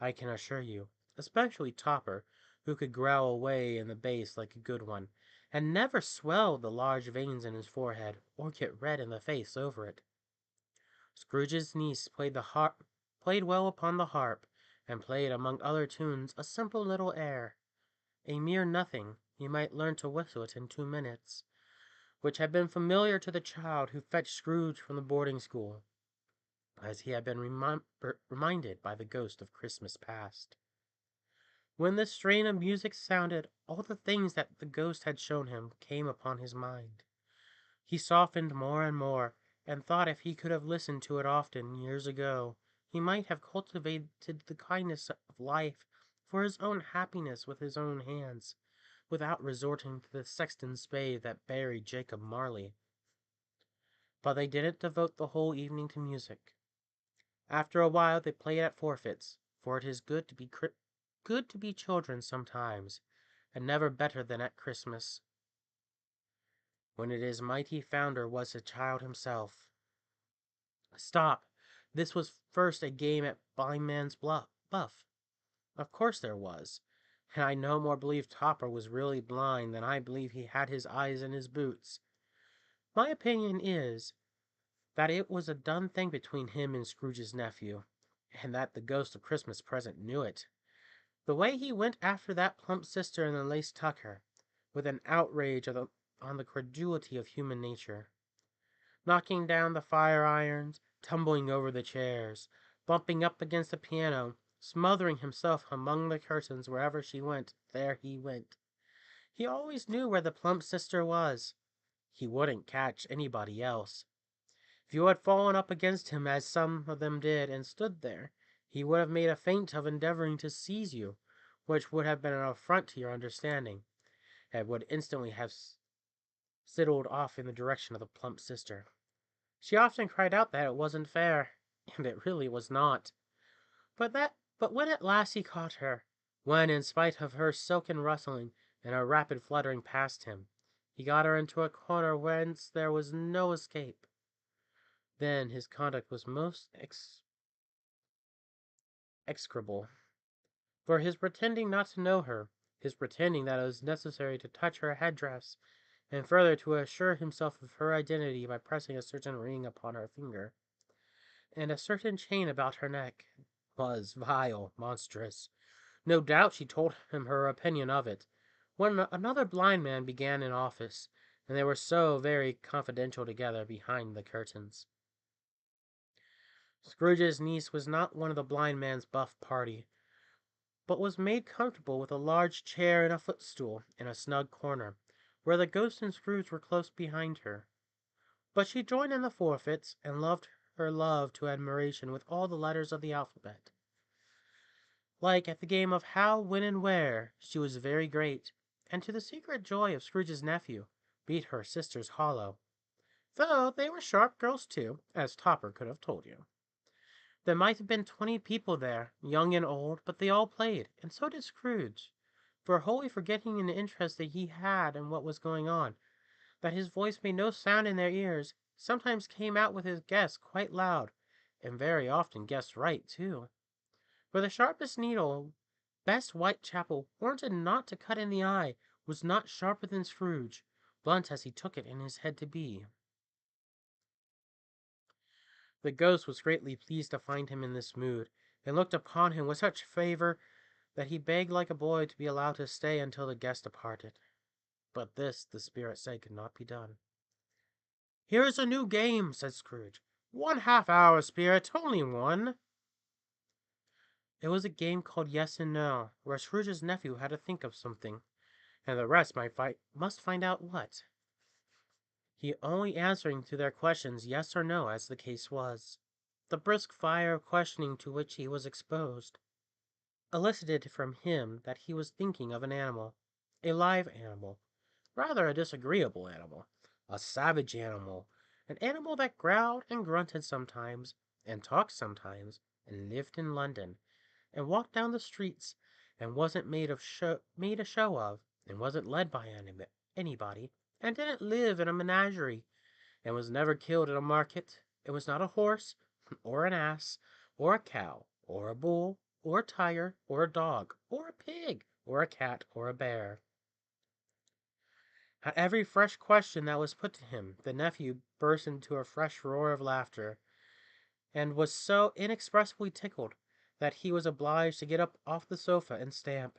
I can assure you, especially Topper, who could growl away in the bass like a good one, and never swelled the large veins in his forehead or get red in the face over it. Scrooge's niece played well upon the harp, and played among other tunes a simple little air, a mere nothing, you might learn to whistle it in 2 minutes, which had been familiar to the child who fetched Scrooge from the boarding school, as he had been reminded by the ghost of Christmas past. When this strain of music sounded, all the things that the ghost had shown him came upon his mind. He softened more and more, and thought if he could have listened to it often, years ago, he might have cultivated the kindness of life for his own happiness with his own hands, without resorting to the sexton's spade that buried Jacob Marley. But they didn't devote the whole evening to music. After a while they played at forfeits, for it is good to be children sometimes, and never better than at Christmas, when it is mighty founder was a child himself. Stop! This was first a game at blindman's buff. Of course there was, and I no more believe Topper was really blind than I believe he had his eyes in his boots. My opinion is that it was a done thing between him and Scrooge's nephew, and that the ghost of Christmas present knew it. The way he went after that plump sister in the lace tucker, with an outrage on the credulity of human nature, knocking down the fire irons, tumbling over the chairs, bumping up against the piano, smothering himself among the curtains wherever she went, there he went. He always knew where the plump sister was. He wouldn't catch anybody else. If you had fallen up against him, as some of them did, and stood there, he would have made a feint of endeavoring to seize you, which would have been an affront to your understanding, and would instantly have sidled off in the direction of the plump sister. She often cried out that it wasn't fair, and it really was not. But when at last he caught her, when, in spite of her silken rustling and her rapid fluttering past him, he got her into a corner whence there was no escape, then his conduct was most execrable. For his pretending not to know her, his pretending that it was necessary to touch her headdress, and further to assure himself of her identity by pressing a certain ring upon her finger, and a certain chain about her neck, was vile, monstrous. No doubt she told him her opinion of it, when another blind man began in office, and they were so very confidential together behind the curtains. Scrooge's niece was not one of the blind man's buff party, but was made comfortable with a large chair and a footstool in a snug corner, where the ghost and Scrooge were close behind her. But she joined in the forfeits, and loved her love to admiration with all the letters of the alphabet. Like at the game of How, When, and Where, she was very great, and to the secret joy of Scrooge's nephew, beat her sisters hollow. Though they were sharp girls too, as Topper could have told you. There might have been 20 people there, young and old, but they all played, and so did Scrooge, for wholly forgetting in the interest that he had in what was going on, that his voice made no sound in their ears, sometimes came out with his guess quite loud, and very often guessed right too. For the sharpest needle, best Whitechapel, warranted not to cut in the eye, was not sharper than Scrooge, blunt as he took it in his head to be. The ghost was greatly pleased to find him in this mood, and looked upon him with such favor that he begged like a boy to be allowed to stay until the guest departed. But this, the spirit said, could not be done. "Here is a new game," said Scrooge. "1 half-hour, spirit, only one." It was a game called Yes and No, where Scrooge's nephew had to think of something, and the rest must find out what. He only answering to their questions yes or no, as the case was. The brisk fire of questioning to which he was exposed elicited from him that he was thinking of an animal, a live animal, rather a disagreeable animal, a savage animal, an animal that growled and grunted sometimes, and talked sometimes, and lived in London, and walked down the streets, and wasn't made a show of, and wasn't led by anybody, and didn't live in a menagerie, and was never killed in a market, It was not a horse, or an ass, or a cow, or a bull, or a tiger, or a dog, or a pig, or a cat, or a bear. At every fresh question that was put to him, the nephew burst into a fresh roar of laughter, and was so inexpressibly tickled that he was obliged to get up off the sofa and stamp.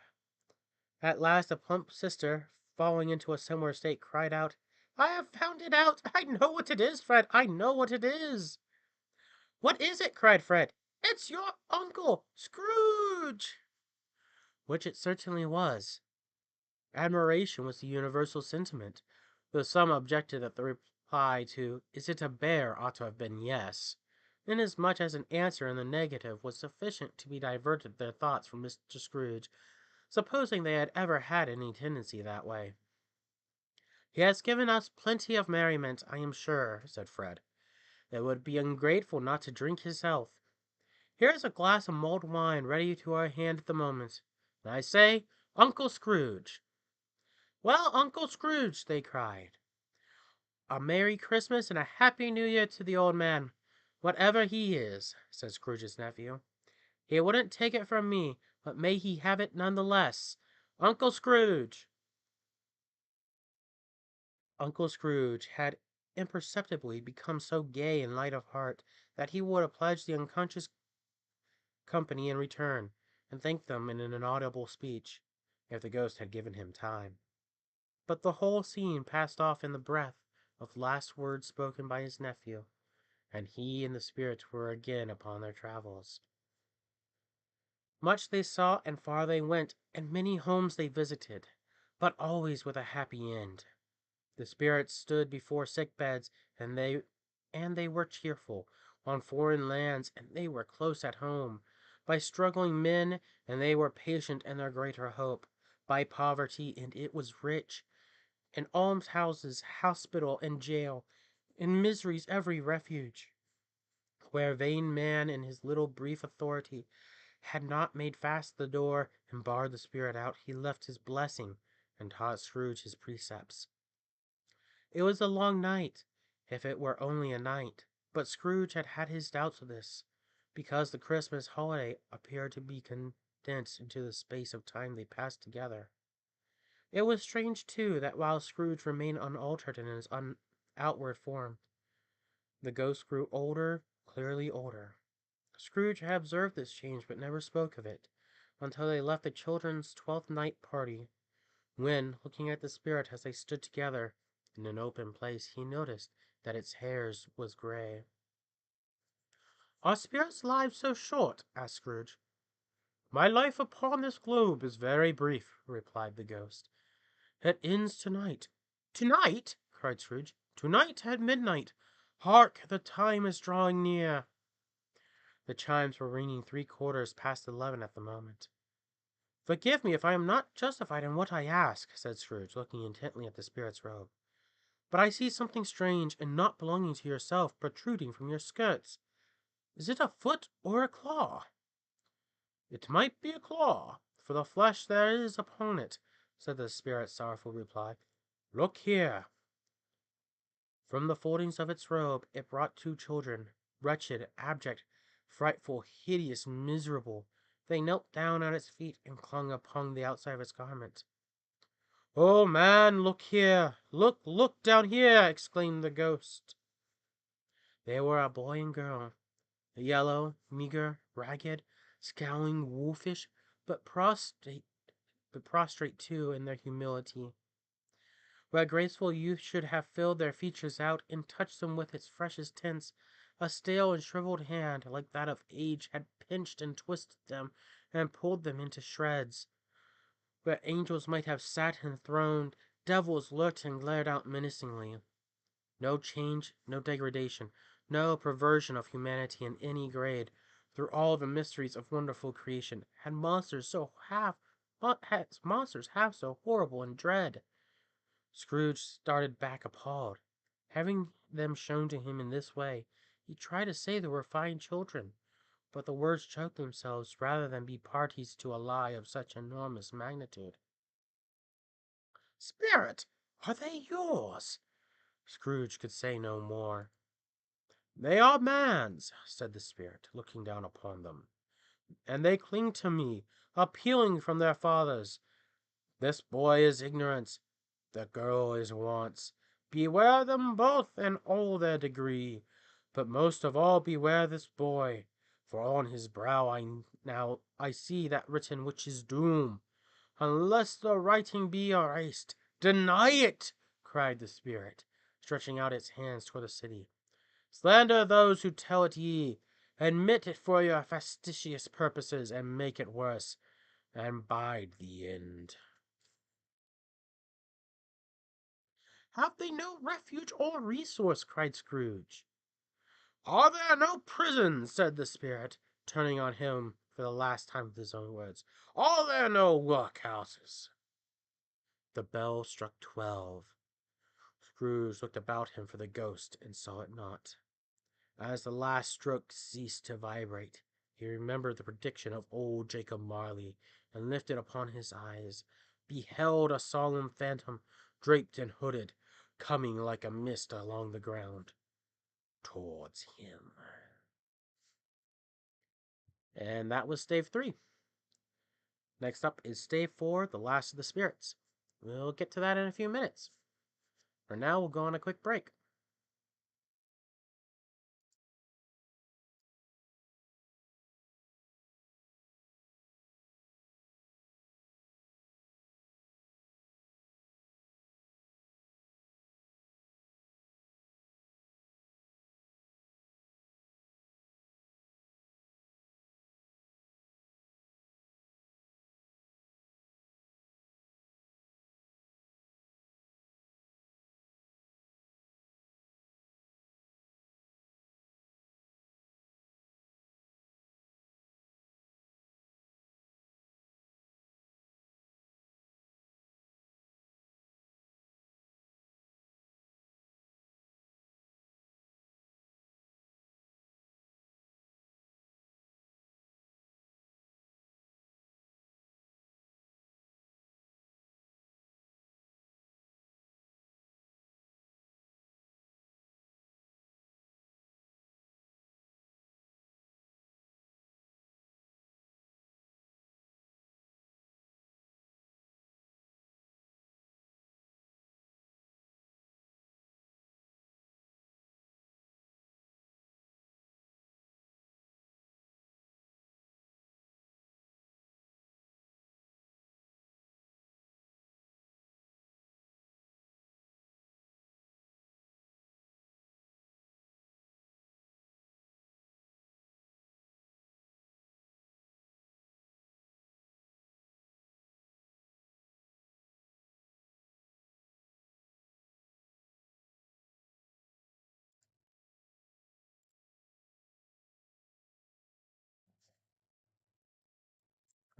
At last the plump sister, falling into a similar state, cried out, "I have found it out! I know what it is, Fred! I know what it is!" "What is it?" cried Fred. "It's your uncle, Scrooge!" Which it certainly was. Admiration was the universal sentiment, though some objected that the reply to "Is it a bear?" ought to have been "Yes," inasmuch as an answer in the negative was sufficient to divert their thoughts from Mr. Scrooge, supposing they had ever had any tendency that way. "He has given us plenty of merriment, I am sure," said Fred. "It would be ungrateful not to drink his health. Here is a glass of mulled wine ready to our hand at the moment. And I say, Uncle Scrooge!" "Well, Uncle Scrooge!" they cried. "A Merry Christmas and a Happy New Year to the old man, whatever he is," said Scrooge's nephew. "He wouldn't take it from me, but may he have it none the less. Uncle Scrooge!" Uncle Scrooge had imperceptibly become so gay and light of heart that he would have pledged the unconscious company in return, and thanked them in an inaudible speech, if the ghost had given him time. But the whole scene passed off in the breath of last words spoken by his nephew, and he and the spirits were again upon their travels. Much they saw, and far they went, and many homes they visited, but always with a happy end. The spirits stood before sick beds, and they were cheerful; on foreign lands, and they were close at home; by struggling men, and they were patient in their greater hope; by poverty, and it was rich; in almshouses, hospital, and jail; in misery's every refuge. Where vain man in his little brief authority had not made fast the door and barred the spirit out, he left his blessing and taught Scrooge his precepts. It was a long night, if it were only a night, but Scrooge had had his doubts of this, because the Christmas holiday appeared to be condensed into the space of time they passed together. It was strange, too, that while Scrooge remained unaltered in his outward form, the ghost grew older, clearly older. Scrooge had observed this change, but never spoke of it, until they left the children's 12th night party, when, looking at the spirit as they stood together in an open place, he noticed that its hair was gray. "Are spirits' lives so short?" asked Scrooge. "My life upon this globe is very brief," replied the ghost. "It ends tonight." "Tonight!" cried Scrooge. "Tonight at midnight. Hark! The time is drawing near." The chimes were ringing 3/4 past 11 at the moment. "Forgive me if I am not justified in what I ask," said Scrooge, looking intently at the spirit's robe. "But I see something strange and not belonging to yourself protruding from your skirts. Is it a foot or a claw?" "It might be a claw, for the flesh there is upon it," said the spirit's sorrowful reply. "Look here." From the foldings of its robe it brought 2 children, wretched, abject, frightful, hideous, miserable. They knelt down at its feet and clung upon the outside of its garment. "Oh, man, look here! Look down here!" exclaimed the ghost. They were a boy and girl, yellow, meager, ragged, scowling, wolfish, but prostrate too in their humility. Where graceful youth should have filled their features out and touched them with its freshest tints, a stale and shriveled hand, like that of age, had pinched and twisted them and pulled them into shreds. Where angels might have sat enthroned, devils lurked and glared out menacingly. No change, no degradation, no perversion of humanity in any grade. Through all the mysteries of wonderful creation, had monsters half so horrible and dread. Scrooge started back appalled. Having them shown to him in this way, he tried to say they were fine children, but the words choked themselves rather than be parties to a lie of such enormous magnitude. "Spirit, are they yours?" Scrooge could say no more. "They are man's," said the spirit, looking down upon them, "and they cling to me, appealing from their fathers. This boy is ignorance, the girl is wants. Beware them both in all their degree, but most of all beware this boy, for on his brow I see that written which is doom. Unless the writing be erased, deny it," cried the spirit, stretching out its hands toward the city. "Slander those who tell it ye, admit it for your facetious purposes, and make it worse, and bide the end." "Have they no refuge or resource?" cried Scrooge. "Are there no prisons?" said the spirit, turning on him for the last time with his own words. "Are there no workhouses?" The bell struck 12. Scrooge looked about him for the ghost and saw it not. As the last stroke ceased to vibrate, he remembered the prediction of old Jacob Marley, and lifted upon his eyes, beheld a solemn phantom, draped and hooded, coming like a mist along the ground towards him. And that was stave 3. Next up is stave 4, The Last of the Spirits. We'll get to that in a few minutes. For now, we'll go on a quick break.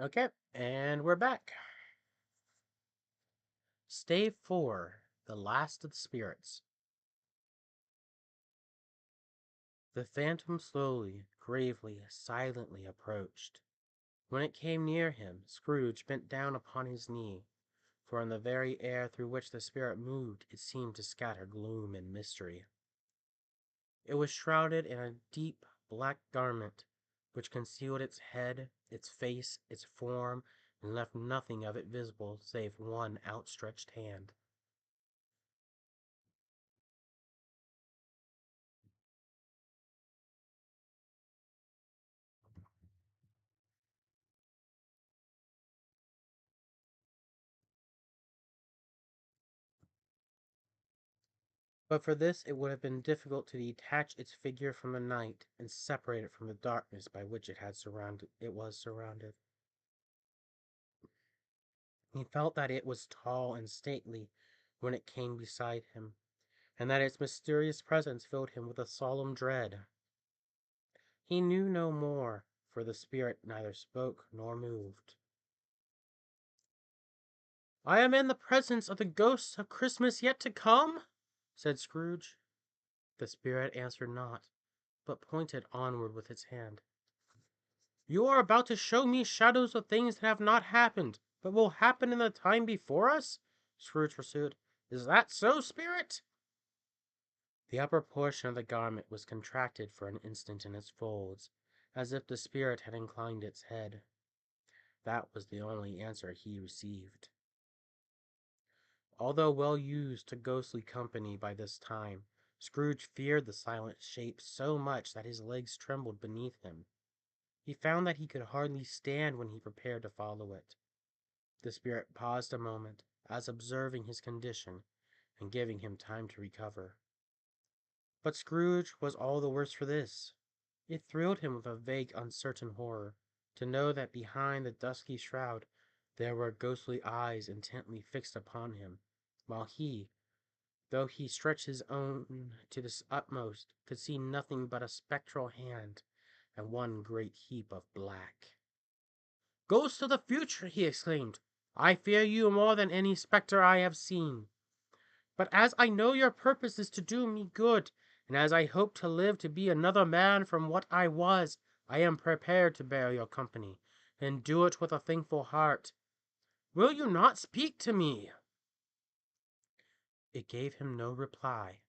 Okay, and we're back. Stave 4, The Last of the Spirits. The phantom slowly, gravely, silently approached. When it came near him, Scrooge bent down upon his knee, for in the very air through which the spirit moved it seemed to scatter gloom and mystery. It was shrouded in a deep black garment, which concealed its head, its face, its form, and left nothing of it visible save one outstretched hand. But for this it would have been difficult to detach its figure from the night and separate it from the darkness by which it was surrounded. He felt that it was tall and stately when it came beside him, and that its mysterious presence filled him with a solemn dread. He knew no more, for the spirit neither spoke nor moved. "I am in the presence of the ghosts of Christmas yet to come?" said Scrooge. The spirit answered not, but pointed onward with its hand. "You are about to show me shadows of things that have not happened, but will happen in the time before us?" Scrooge pursued. "Is that so, spirit?" The upper portion of the garment was contracted for an instant in its folds, as if the spirit had inclined its head. That was the only answer he received. Although well used to ghostly company by this time, Scrooge feared the silent shape so much that his legs trembled beneath him. He found that he could hardly stand when he prepared to follow it. The spirit paused a moment, as observing his condition, and giving him time to recover. But Scrooge was all the worse for this. It thrilled him with a vague, uncertain horror, to know that behind the dusky shroud there were ghostly eyes intently fixed upon him, while he, though he stretched his own to the utmost, could see nothing but a spectral hand and one great heap of black. "Ghost of the future!" he exclaimed, "I fear you more than any spectre I have seen. But as I know your purpose is to do me good, and as I hope to live to be another man from what I was, I am prepared to bear your company, and do it with a thankful heart. Will you not speak to me?" It gave him no reply.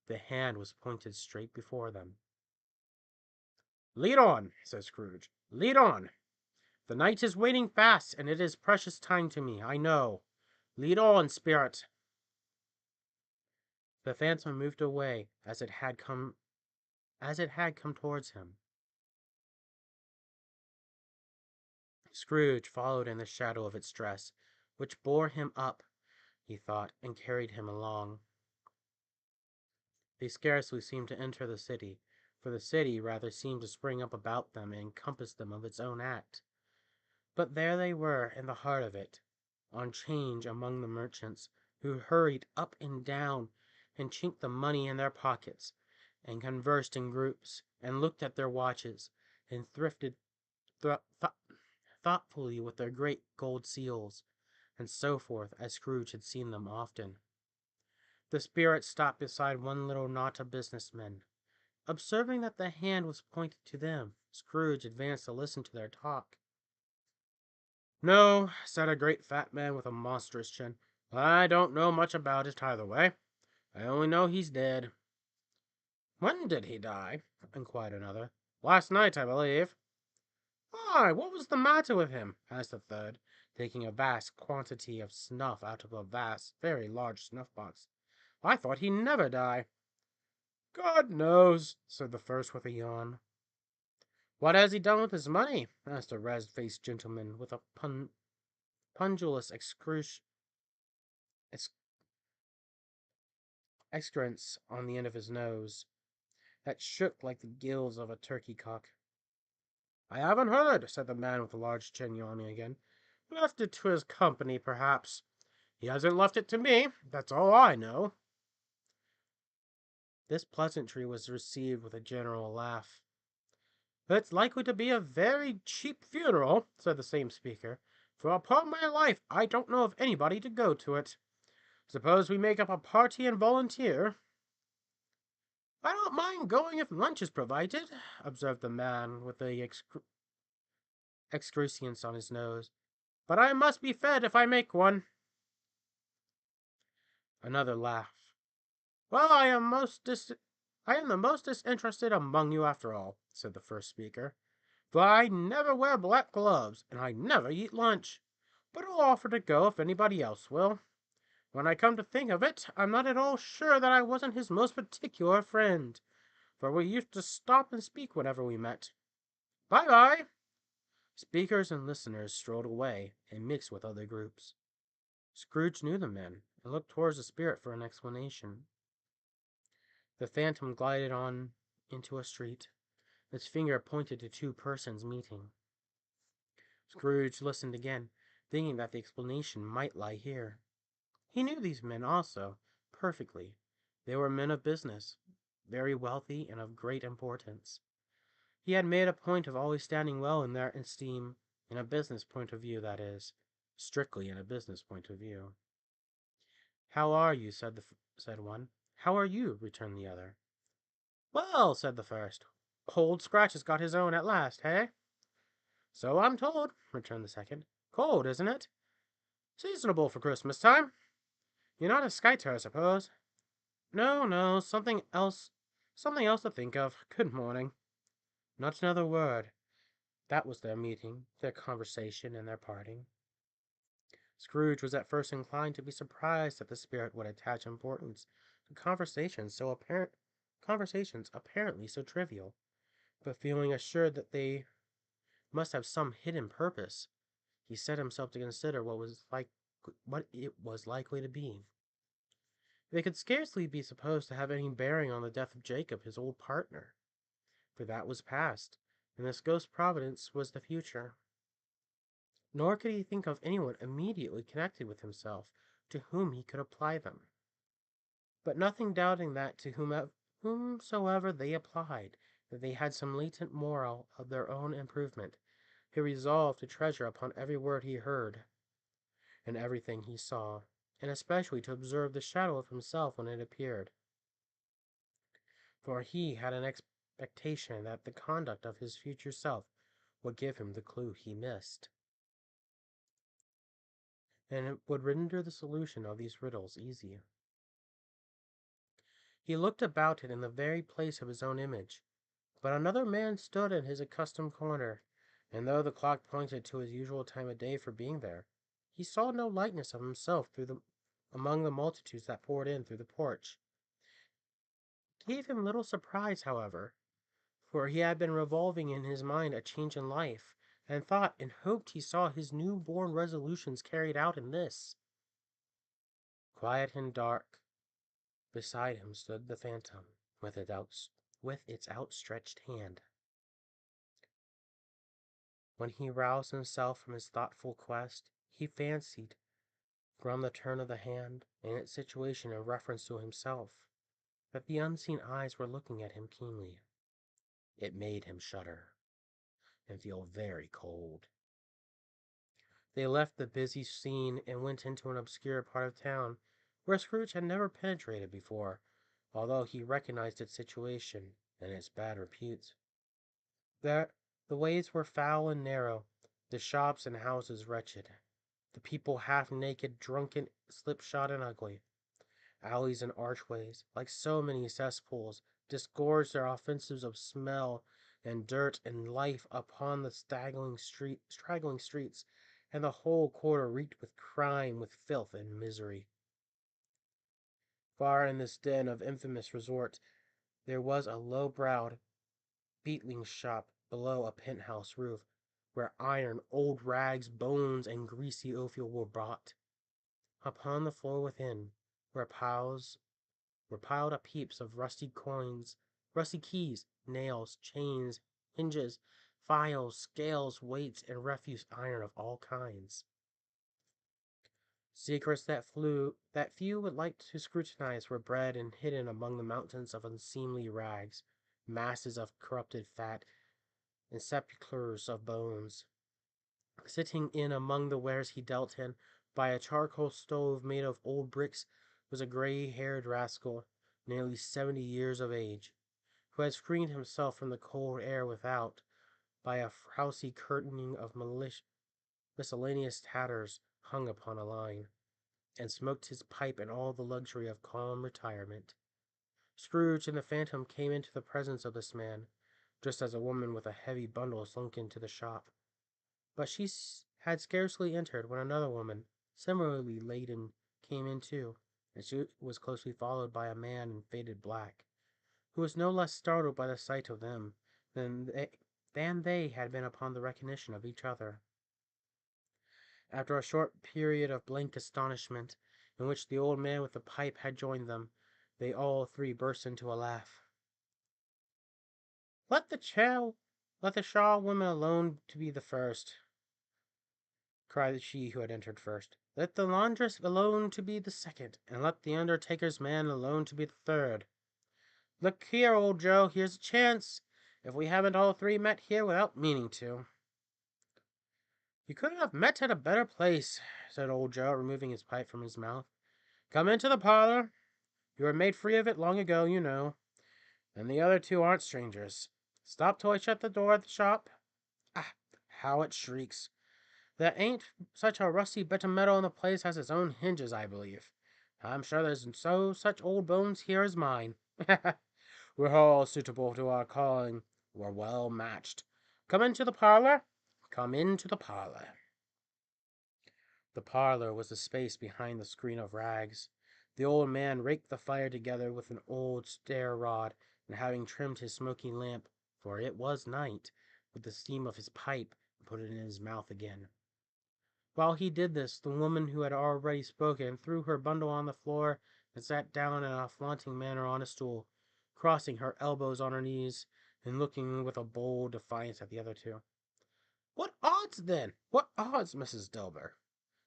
The hand was pointed straight before them. "Lead on," said Scrooge. "Lead on. The night is waning fast, and it is precious time to me, I know. Lead on, spirit." The phantom moved away as it had come towards him. Scrooge followed in the shadow of its dress, which bore him up, he thought, and carried him along. They scarcely seemed to enter the city, for the city rather seemed to spring up about them and encompass them of its own act. But there they were in the heart of it, on 'change among the merchants, who hurried up and down, and chinked the money in their pockets, and conversed in groups, and looked at their watches, and thrifted thoughtfully with their great gold seals, and so forth, as Scrooge had seen them often. The spirit stopped beside one little knot of businessmen. Observing that the hand was pointed to them, Scrooge advanced to listen to their talk. "No," said a great fat man with a monstrous chin, "I don't know much about it either way. I only know he's dead." "When did he die?" inquired another. "Last night, I believe." "Why, what was the matter with him?" asked a third, taking a vast quantity of snuff out of a very large snuff-box. "I thought he'd never die." "God knows," said the first with a yawn. "What has he done with his money?" asked a red-faced gentleman with a pungulous excrescence on the end of his nose that shook like the gills of a turkey-cock. "I haven't heard," said the man with the large chin, yawning again. "Left it to his company, perhaps. He hasn't left it to me, that's all I know." This pleasantry was received with a general laugh. "It's likely to be a very cheap funeral," said the same speaker, "for upon my life I don't know of anybody to go to it. Suppose we make up a party and volunteer?" "I don't mind going if lunch is provided," observed the man with the excrescence on his nose. "But I must be fed if I make one." Another laugh. "Well, I am the most disinterested among you after all," said the first speaker. "For I never wear black gloves, and I never eat lunch. But I'll offer to go if anybody else will. When I come to think of it, I'm not at all sure that I wasn't his most particular friend, for we used to stop and speak whenever we met. Bye-bye." Speakers and listeners strolled away and mixed with other groups. Scrooge knew the men, and looked towards the spirit for an explanation. The phantom glided on into a street. Its finger pointed to two persons meeting. Scrooge listened again, thinking that the explanation might lie here. He knew these men also, perfectly. They were men of business, very wealthy and of great importance. He had made a point of always standing well in their esteem, in a business point of view, that is, strictly in a business point of view. "How are you?" said one. "How are you?" returned the other. "Well," said the first, "Old Scratch has got his own at last, hey?" "So I'm told," returned the second. "Cold, isn't it?" "Seasonable for Christmas time. You're not a skiter, I suppose?" No, no, something else to think of. Good morning. Not another word. That was their meeting, their conversation, and their parting. Scrooge was at first inclined to be surprised that the spirit would attach importance to conversations apparently so trivial, but feeling assured that they must have some hidden purpose, he set himself to consider what it was likely to be. They could scarcely be supposed to have any bearing on the death of Jacob, his old partner, for that was past, and this ghost providence was the future. Nor could he think of anyone immediately connected with himself to whom he could apply them. But nothing doubting that to whomsoever they applied, that they had some latent moral of their own improvement, he resolved to treasure upon every word he heard, and everything he saw, and especially to observe the shadow of himself when it appeared. For he had an expectation that the conduct of his future self would give him the clue he missed, and it would render the solution of these riddles easy. He looked about it in the very place of his own image, but another man stood in his accustomed corner, and though the clock pointed to his usual time of day for being there, he saw no likeness of himself among the multitudes that poured in through the porch. It gave him little surprise, however, for he had been revolving in his mind a change in life, and thought and hoped he saw his new-born resolutions carried out in this. Quiet and dark, beside him stood the phantom, with its outstretched hand. When he roused himself from his thoughtful quest, he fancied, from the turn of the hand, and its situation in reference to himself, that the unseen eyes were looking at him keenly. It made him shudder, and feel very cold. They left the busy scene and went into an obscure part of town, where Scrooge had never penetrated before, although he recognized its situation and its bad repute. There, the ways were foul and narrow, the shops and houses wretched, the people half naked, drunken, slipshod, and ugly. Alleys and archways, like so many cesspools, disgorged their offences of smell and dirt and life upon the straggling streets, and the whole quarter reeked with crime, with filth and misery. Far in this den of infamous resort, there was a low-browed beetling shop below a penthouse roof, where iron, old rags, bones, and greasy offal were bought. Upon the floor within were piled up heaps of rusty coins, rusty keys, nails, chains, hinges, files, scales, weights, and refuse iron of all kinds. Secrets that few would like to scrutinize were bred and hidden among the mountains of unseemly rags, masses of corrupted fat, and sepulchres of bones. Sitting in among the wares he dealt in, by a charcoal stove made of old bricks, was a gray-haired rascal, nearly 70 years of age, who had screened himself from the cold air without by a frowsy curtaining of miscellaneous tatters hung upon a line, and smoked his pipe in all the luxury of calm retirement. Scrooge and the Phantom came into the presence of this man, just as a woman with a heavy bundle slunk into the shop. But she had scarcely entered when another woman, similarly laden, came in too, and she was closely followed by a man in faded black, who was no less startled by the sight of them than they had been upon the recognition of each other. After a short period of blank astonishment, in which the old man with the pipe had joined them, they all three burst into a laugh. Let the charwoman alone to be the first, cried she who had entered first. Let the laundress alone to be the second, and let the undertaker's man alone to be the third. Look here, old Joe, here's a chance, if we haven't all three met here without meaning to. You couldn't have met at a better place, said old Joe, removing his pipe from his mouth. Come into the parlor. You were made free of it long ago, you know, and the other two aren't strangers. Stop till I shut the door of the shop. Ah, how it shrieks. There ain't such a rusty bit of metal in the place as its own hinges, I believe. I'm sure there's such old bones here as mine. We're all suitable to our calling. We're well matched. Come into the parlor. Come into the parlor. The parlor was the space behind the screen of rags. The old man raked the fire together with an old stair rod, and having trimmed his smoking lamp, for it was night, with the steam of his pipe, put it in his mouth again. While he did this, the woman who had already spoken threw her bundle on the floor and sat down in a flaunting manner on a stool, crossing her elbows on her knees, and looking with a bold defiance at the other two. "What odds, then? What odds, Mrs. Dilber?"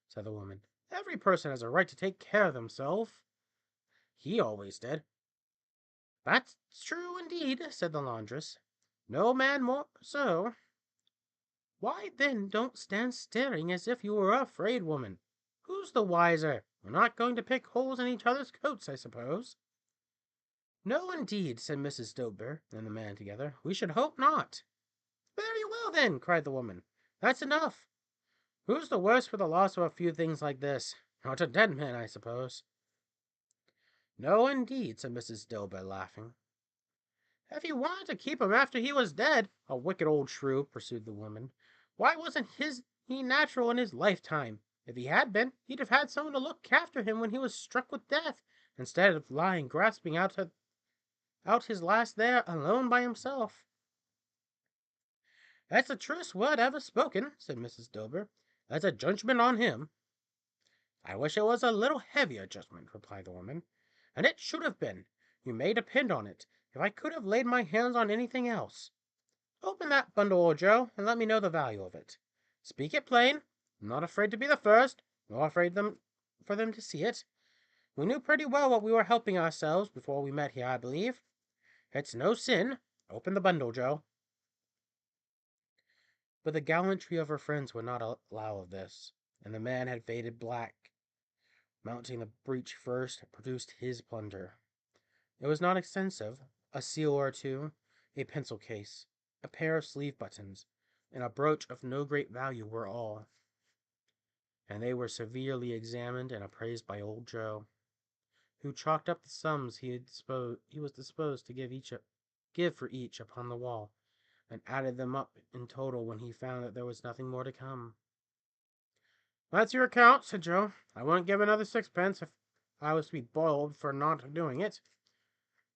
said the woman. "Every person has a right to take care of themselves. He always did." "That's true, indeed," said the laundress. "No man more so." "Why, then, don't stand staring as if you were afraid, woman. Who's the wiser? We're not going to pick holes in each other's coats, I suppose." "No, indeed," said Mrs. Dilber and the man together. "We should hope not." "Very well, then," cried the woman. "That's enough. Who's the worse for the loss of a few things like this? Not a dead man, I suppose." "No, indeed," said Mrs. Dilber, laughing. "If you wanted to keep him after he was dead, a wicked old shrew," pursued the woman, "why wasn't he natural in his lifetime? If he had been, he'd have had someone to look after him when he was struck with death, instead of lying grasping out his last there alone by himself." "That's the truest word ever spoken," said Mrs. Dilber. "That's a judgment on him." "I wish it was a little heavier judgment," replied the woman. "And it should have been, you may depend on it, if I could have laid my hands on anything else. Open that bundle, old Joe, and let me know the value of it. Speak it plain. I'm not afraid to be the first, nor afraid for them to see it. We knew pretty well what we were helping ourselves before we met here, I believe. It's no sin. Open the bundle, Joe." But the gallantry of her friends would not allow of this, and the man had faded black. Mounting the breech first, produced his plunder. It was not extensive. A seal or two, a pencil case, a pair of sleeve buttons, and a brooch of no great value were all. And they were severely examined and appraised by old Joe, who chalked up the sums he was disposed to give for each upon the wall, and added them up in total when he found that there was nothing more to come. "That's your account," said Joe. "I wouldn't give another sixpence if I was to be boiled for not doing it.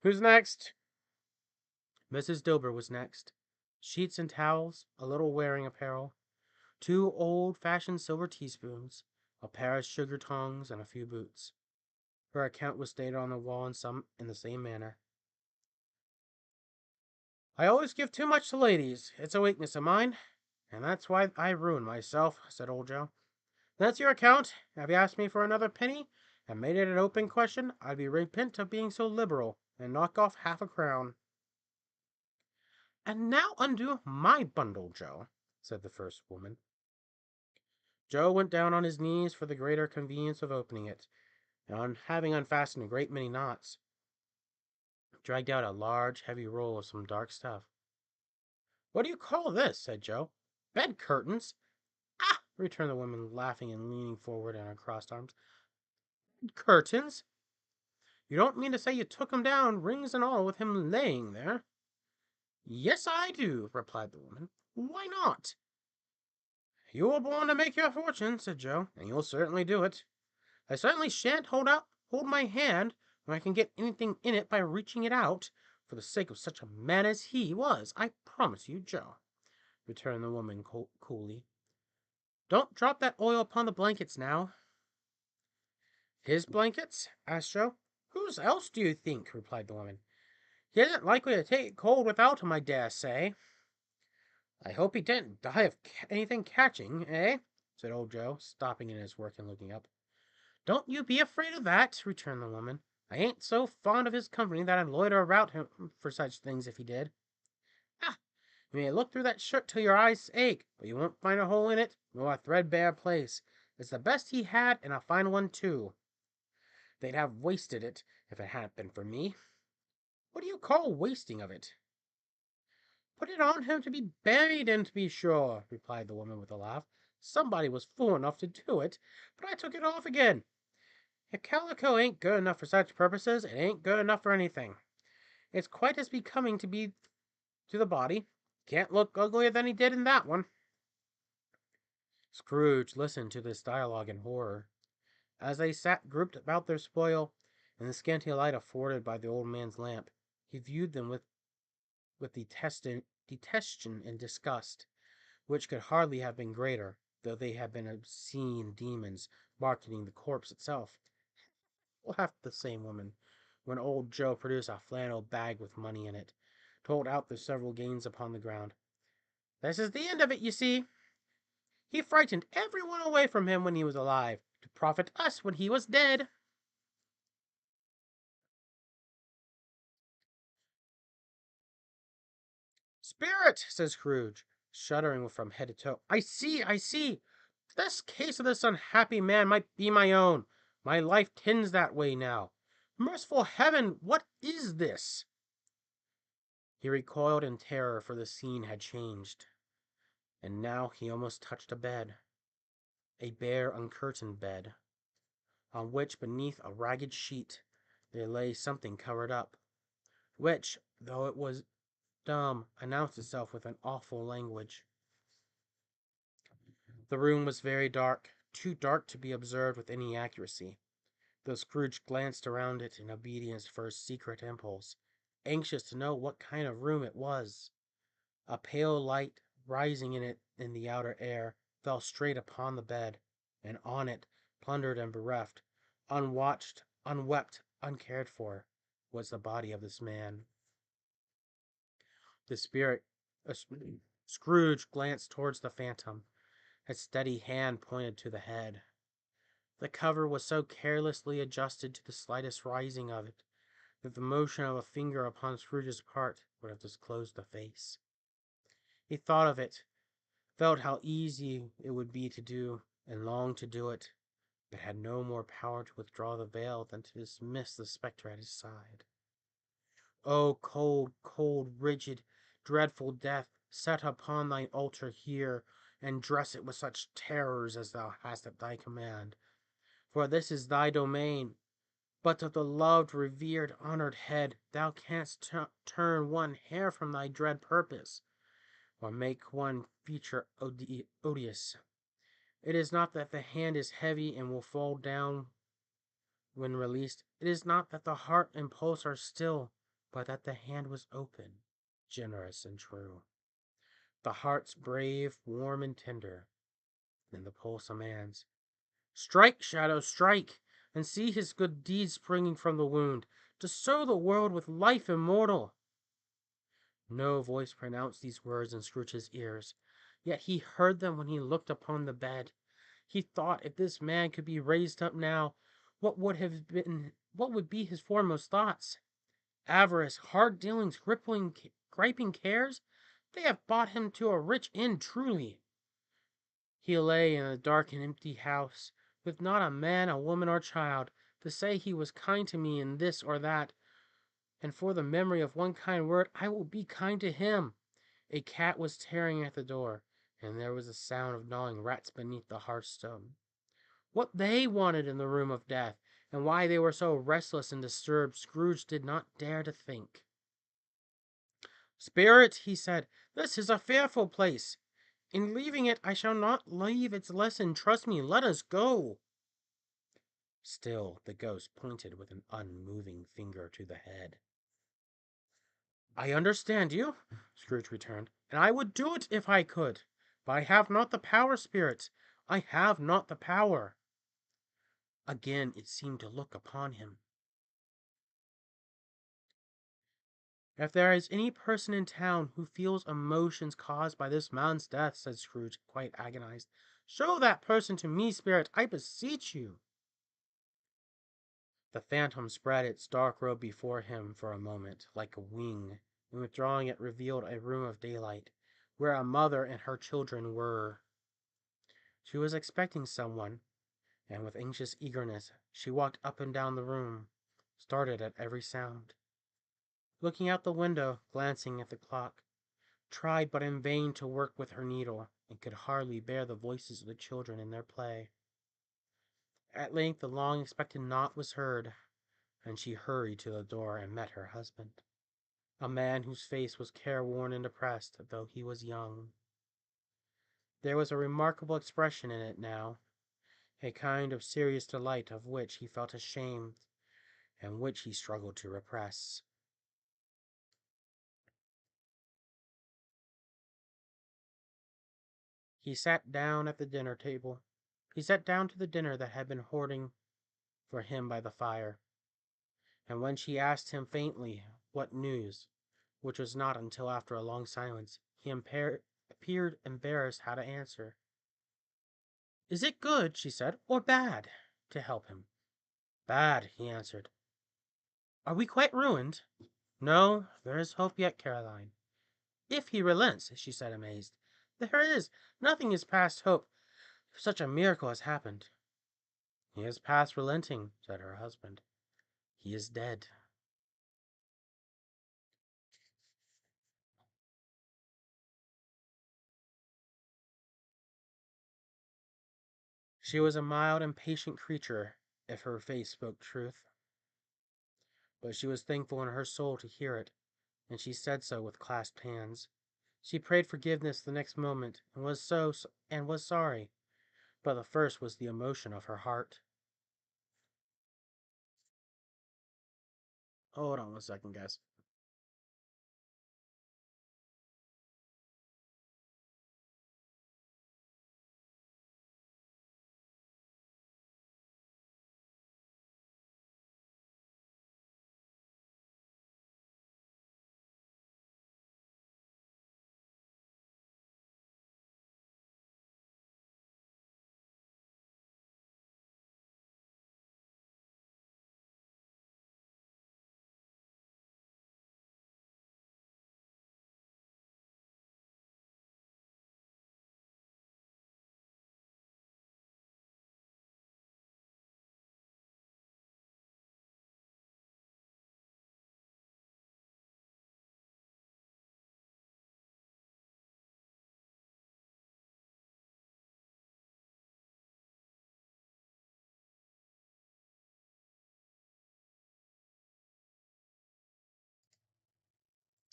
Who's next?" Mrs. Dilber was next. Sheets and towels, a little wearing apparel, 2 old-fashioned silver teaspoons, a pair of sugar tongs, and a few boots. Her account was stated on the wall in the same manner. "I always give too much to ladies. It's a weakness of mine, and that's why I ruin myself," said old Joe. "That's your account. Have you asked me for another penny, and made it an open question, I'd be repent of being so liberal, and knock off half a crown." "And now undo my bundle, Joe," said the first woman. Joe went down on his knees for the greater convenience of opening it, and having unfastened a great many knots, dragged out a large, heavy roll of some dark stuff. "What do you call this?" said Joe. "Bed curtains?" "Ah!" returned the woman, laughing and leaning forward on her crossed arms. "Curtains? You don't mean to say you took 'em down, rings and all, with him laying there?" "Yes, I do," replied the woman. "Why not?" "You were born to make your fortune," said Joe, "and you'll certainly do it. I certainly shan't hold my hand when I can get anything in it by reaching it out, for the sake of such a man as he was, I promise you, Joe," returned the woman coolly. "Don't drop that oil upon the blankets now." "His blankets?" asked Joe. "Whose else do you think?" replied the woman. "He isn't likely to take cold without 'em, I dare say." "I hope he didn't die of anything catching, eh?" said old Joe, stopping in his work and looking up. "Don't you be afraid of that," returned the woman. "I ain't so fond of his company that I'd loiter about him for such things if he did. Ah, you may look through that shirt till your eyes ache, but you won't find a hole in it, nor a threadbare place. It's the best he had, and a fine one too. They'd have wasted it if it hadn't been for me." "What do you call wasting of it?" "Put it on him to be buried in, to be sure," replied the woman with a laugh. "Somebody was fool enough to do it, but I took it off again. If calico ain't good enough for such purposes, it ain't good enough for anything. It's quite as becoming to be to the body. Can't look uglier than he did in that one. Scrooge listened to this dialogue in horror. As they sat grouped about their spoil, in the scanty light afforded by the old man's lamp, he viewed them with detestation and disgust, which could hardly have been greater, though they had been obscene demons marketing the corpse itself. Laughed the same woman, when old Joe produced a flannel bag with money in it, told out the several gains upon the ground. This is the end of it, you see. He frightened everyone away from him when he was alive, to profit us when he was dead. Spirit, says Scrooge, shuddering from head to toe. I see, I see. This case of this unhappy man might be my own. My life tends that way now. Merciful heaven, what is this? He recoiled in terror, for the scene had changed, and now he almost touched a bed, a bare, uncurtained bed, on which, beneath a ragged sheet, there lay something covered up, which, though it was dumb, announced itself with an awful language. The room was very dark, too dark to be observed with any accuracy, though Scrooge glanced around it in obedience to his secret impulse, anxious to know what kind of room it was. A pale light, rising in it in the outer air, fell straight upon the bed, and on it, plundered and bereft, unwatched, unwept, uncared for, was the body of this man. The spirit, uh, Scrooge glanced towards the phantom. Its steady hand pointed to the head. The cover was so carelessly adjusted to the slightest rising of it, that the motion of a finger upon Scrooge's part would have disclosed the face. He thought of it, felt how easy it would be to do, and longed to do it, but had no more power to withdraw the veil than to dismiss the spectre at his side. O cold, cold, rigid, dreadful death, set upon thine altar here, and dress it with such terrors as thou hast at thy command. For this is thy domain. But of the loved, revered, honored head, thou canst turn one hair from thy dread purpose, or make one feature odious. It is not that the hand is heavy and will fall down when released. It is not that the heart and pulse are still, but that the hand was open, generous and true. The heart's brave, warm, and tender, and the pulse a man's. Strike, shadow, strike, and see his good deeds springing from the wound, to sow the world with life immortal. No voice pronounced these words in Scrooge's ears, yet he heard them when he looked upon the bed. He thought, if this man could be raised up now, what would be his foremost thoughts? Avarice, hard dealings, griping cares, they have brought him to a rich end truly. He lay in a dark and empty house, with not a man, a woman, or child, to say he was kind to me in this or that, and for the memory of one kind word I will be kind to him. A cat was tearing at the door, and there was a sound of gnawing rats beneath the hearthstone. What they wanted in the room of death, and why they were so restless and disturbed, Scrooge did not dare to think. Spirit, he said, this is a fearful place. In leaving it, I shall not leave its lesson. Trust me, let us go. Still, the ghost pointed with an unmoving finger to the head. I understand you, Scrooge returned, and I would do it if I could. But I have not the power, Spirit. I have not the power. Again it seemed to look upon him. If there is any person in town who feels emotions caused by this man's death, said Scrooge, quite agonized, show that person to me, Spirit, I beseech you. The phantom spread its dark robe before him for a moment, like a wing, and withdrawing it revealed a room of daylight, where a mother and her children were. She was expecting someone, and with anxious eagerness she walked up and down the room, started at every sound. Looking out the window, glancing at the clock, tried but in vain to work with her needle, and could hardly bear the voices of the children in their play. At length the long-expected knock was heard, and she hurried to the door and met her husband, a man whose face was careworn and depressed, though he was young. There was a remarkable expression in it now, a kind of serious delight of which he felt ashamed, and which he struggled to repress. He sat down at the dinner table. He sat down to the dinner that had been hoarding for him by the fire, and when she asked him faintly what news, which was not until after a long silence, he appeared embarrassed how to answer. "Is it good," she said, "or bad?" to help him. "Bad," he answered. "Are we quite ruined?" "No, there is hope yet, Caroline." "If he relents," she said, amazed. "There is. Nothing is past hope. Such a miracle has happened." "He is past relenting," said her husband. "He is dead." She was a mild and patient creature, if her face spoke truth, but she was thankful in her soul to hear it, and she said so with clasped hands. She prayed forgiveness the next moment, and was sorry, but the first was the emotion of her heart. Hold on 1 second, guys.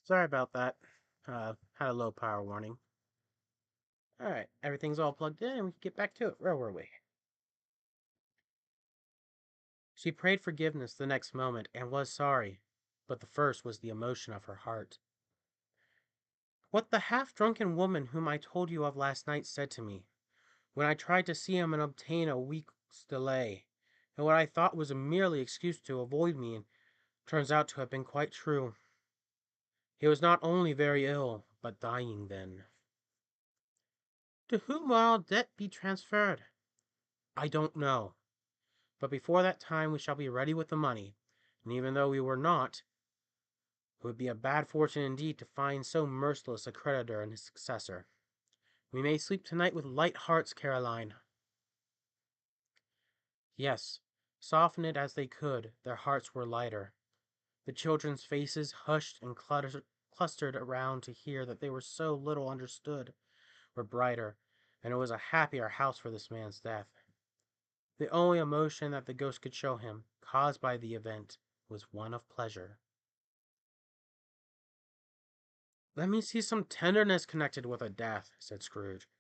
Sorry about that. Had a low power warning. All right, everything's all plugged in, and we can get back to it. Where were we? She prayed forgiveness the next moment, and was sorry, but the first was the emotion of her heart. What the half-drunken woman whom I told you of last night said to me, when I tried to see him and obtain a week's delay, and what I thought was a merely excuse to avoid me, turns out to have been quite true. He was not only very ill, but dying then. To whom will our debt be transferred? I don't know. But before that time we shall be ready with the money, and even though we were not, it would be a bad fortune indeed to find so merciless a creditor and his successor. We may sleep tonight with light hearts, Caroline. Yes, soften it as they could, their hearts were lighter. The children's faces, hushed and clustered around to hear that they were so little understood, were brighter, and it was a happier house for this man's death. The only emotion that the ghost could show him, caused by the event, was one of pleasure. "Let me see some tenderness connected with a death," said Scrooge.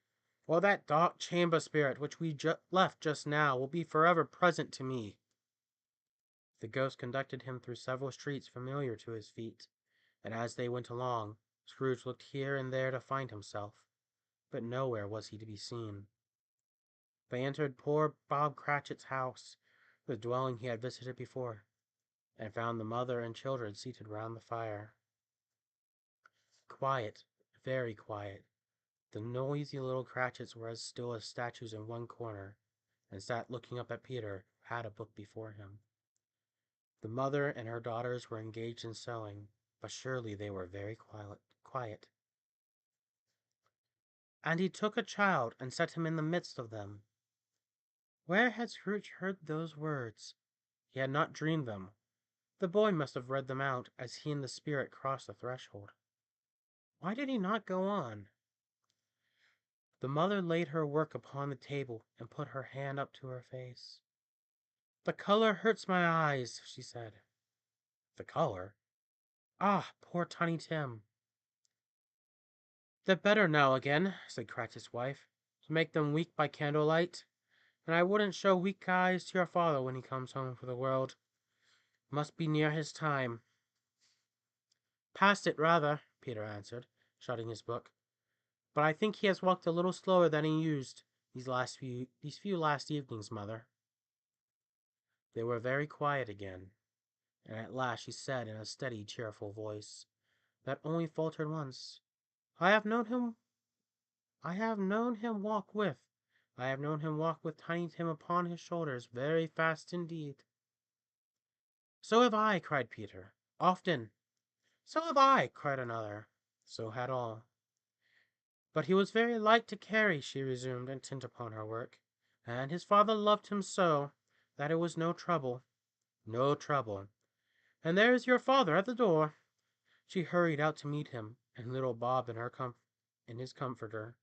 "Well, that dark chamber spirit which we left just now will be forever present to me." The ghost conducted him through several streets familiar to his feet, and as they went along, Scrooge looked here and there to find himself, but nowhere was he to be seen. They entered poor Bob Cratchit's house, the dwelling he had visited before, and found the mother and children seated round the fire. Quiet, very quiet. The noisy little Cratchits were as still as statues in one corner, and sat looking up at Peter, who had a book before him. The mother and her daughters were engaged in sewing, but surely they were very quiet. And he took a child and set him in the midst of them. Where had Scrooge heard those words? He had not dreamed them. The boy must have read them out as he and the spirit crossed the threshold. Why did he not go on? The mother laid her work upon the table and put her hand up to her face. "The color hurts my eyes," she said. "The color? Ah, poor Tiny Tim!" "They're better now again," said Cratchit's wife, "to make them weak by candlelight. And I wouldn't show weak eyes to your father when he comes home for the world. Must be near his time." "Past it, rather," Peter answered, shutting his book. "But I think he has walked a little slower than he used these few last evenings, Mother." They were very quiet again, and at last she said in a steady, cheerful voice, that only faltered once, "I have known him walk with Tiny Tim upon his shoulders very fast indeed." "So have I," cried Peter. "Often." "So have I," cried another. So had all. "But he was very light to carry," she resumed, intent upon her work, "and his father loved him so, that it was no trouble. No trouble. And there is your father at the door." She hurried out to meet him, and little Bob in his comforter,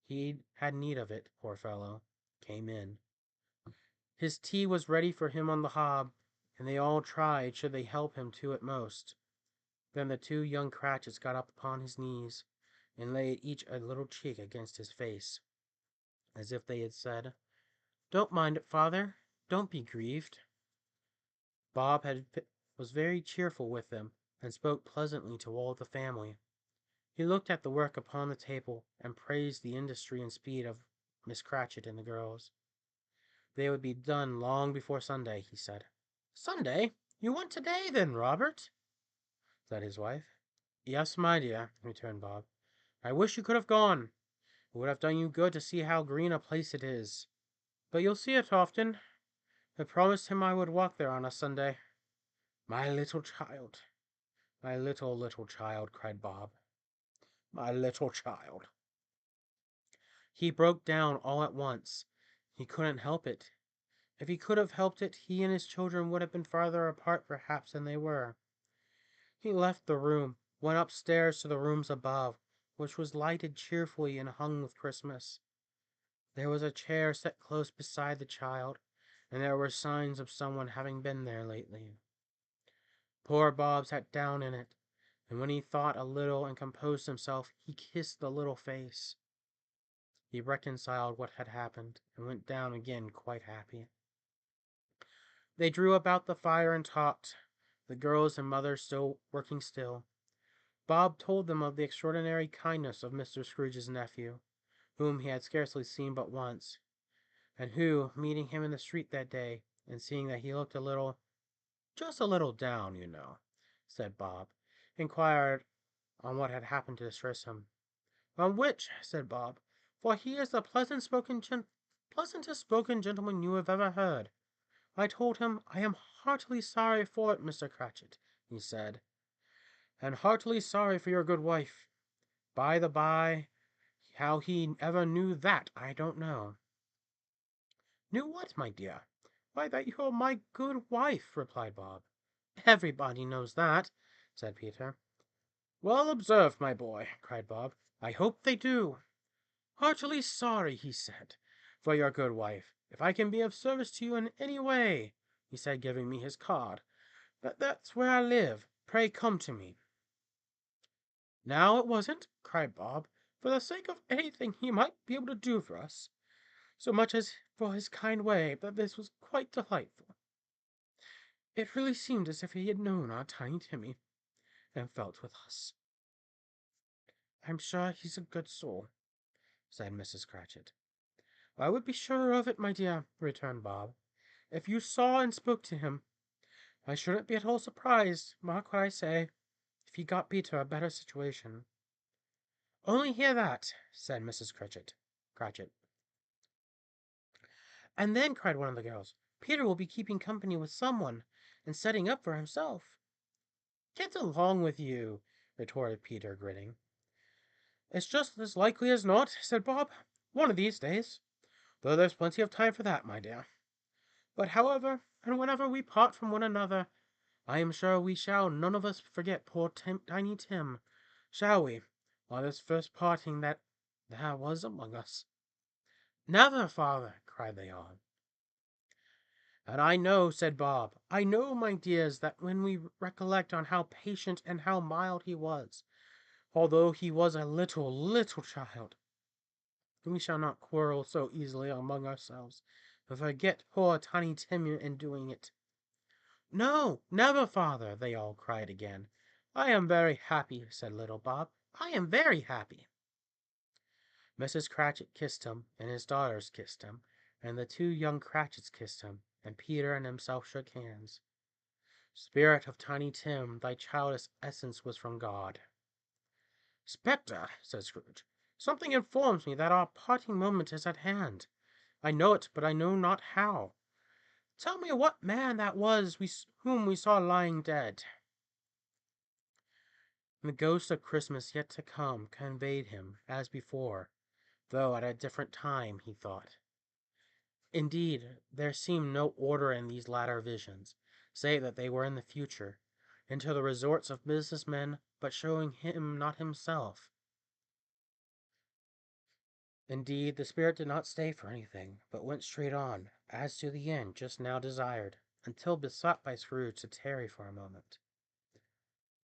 he had need of it, poor fellow, came in. His tea was ready for him on the hob, and they all tried should they help him to it most. Then the two young Cratchits got up upon his knees, and laid each a little cheek against his face, as if they had said, "Don't mind it, father. Don't be grieved." Was very cheerful with them, and spoke pleasantly to all the family. He looked at the work upon the table, and praised the industry and speed of Miss Cratchit and the girls. They would be done long before Sunday, he said. "Sunday? You want today, then, Robert?" said his wife. "Yes, my dear," returned Bob. "I wish you could have gone. It would have done you good to see how green a place it is. But you'll see it often. I promised him I would walk there on a Sunday." "My little child, my little child," cried Bob. "My little child." He broke down all at once. He couldn't help it. If he could have helped it, he and his children would have been farther apart perhaps than they were. He left the room, went upstairs to the rooms above, which was lighted cheerfully and hung with Christmas. There was a chair set close beside the child, and there were signs of someone having been there lately. Poor Bob sat down in it, and when he thought a little and composed himself, he kissed the little face. He reconciled what had happened, and went down again quite happy. They drew about the fire and talked, the girls and mother working still. Bob told them of the extraordinary kindness of Mr. Scrooge's nephew, whom he had scarcely seen but once, and who, meeting him in the street that day, and seeing that he looked just a little down, you know, said Bob, inquired on what had happened to distress him. "On which," said Bob, "for he is the pleasantest spoken gentleman you have ever heard. I told him, I am heartily sorry for it, Mr. Cratchit," he said, "and heartily sorry for your good wife. By the by, how he ever knew that, I don't know." "Knew what, my dear?" "Why, that you're my good wife," replied Bob. "Everybody knows that," said Peter. "Well observed, my boy," cried Bob. "I hope they do." "Heartily sorry," he said, "for your good wife. If I can be of service to you in any way," he said, giving me his card, "that's where I live. Pray come to me." "Now it wasn't," cried Bob, "for the sake of anything he might be able to do for us, so much as for his kind way, but this was quite delightful. It really seemed as if he had known our tiny Timmy, and felt with us." "I'm sure he's a good soul," said Mrs. Cratchit. "I would be sure of it, my dear," returned Bob, "if you saw and spoke to him. I shouldn't be at all surprised, mark what I say, if he got Peter a better situation." "Only hear that!" said Mrs. Cratchit. "And then," cried one of the girls, "Peter will be keeping company with someone, and setting up for himself." "Get along with you!" retorted Peter, grinning. "It's just as likely as not," said Bob, "one of these days. Though there's plenty of time for that, my dear. But however, and whenever we part from one another, I am sure we shall none of us forget poor Tiny Tim, shall we, or this first parting that there was among us?" "Never, father!" cried they all. "And I know," said Bob, "I know, my dears, that when we recollect on how patient and how mild he was, although he was a little child, we shall not quarrel so easily among ourselves, and forget poor Tiny Tim in doing it." "No, never, father!" they all cried again. "I am very happy," said little Bob. "I am very happy." Mrs. Cratchit kissed him, and his daughters kissed him, and the two young Cratchits kissed him, and Peter and himself shook hands. "Spirit of Tiny Tim, thy childish essence was from God." "Spectre," said Scrooge, "something informs me that our parting moment is at hand. I know it, but I know not how. Tell me what man that was whom we saw lying dead." And the ghost of Christmas yet to come conveyed him, as before, though at a different time, he thought. Indeed, there seemed no order in these latter visions, save that they were in the future, into the resorts of business men, but showing him not himself. Indeed, the spirit did not stay for anything, but went straight on, as to the end just now desired, until besought by Scrooge to tarry for a moment.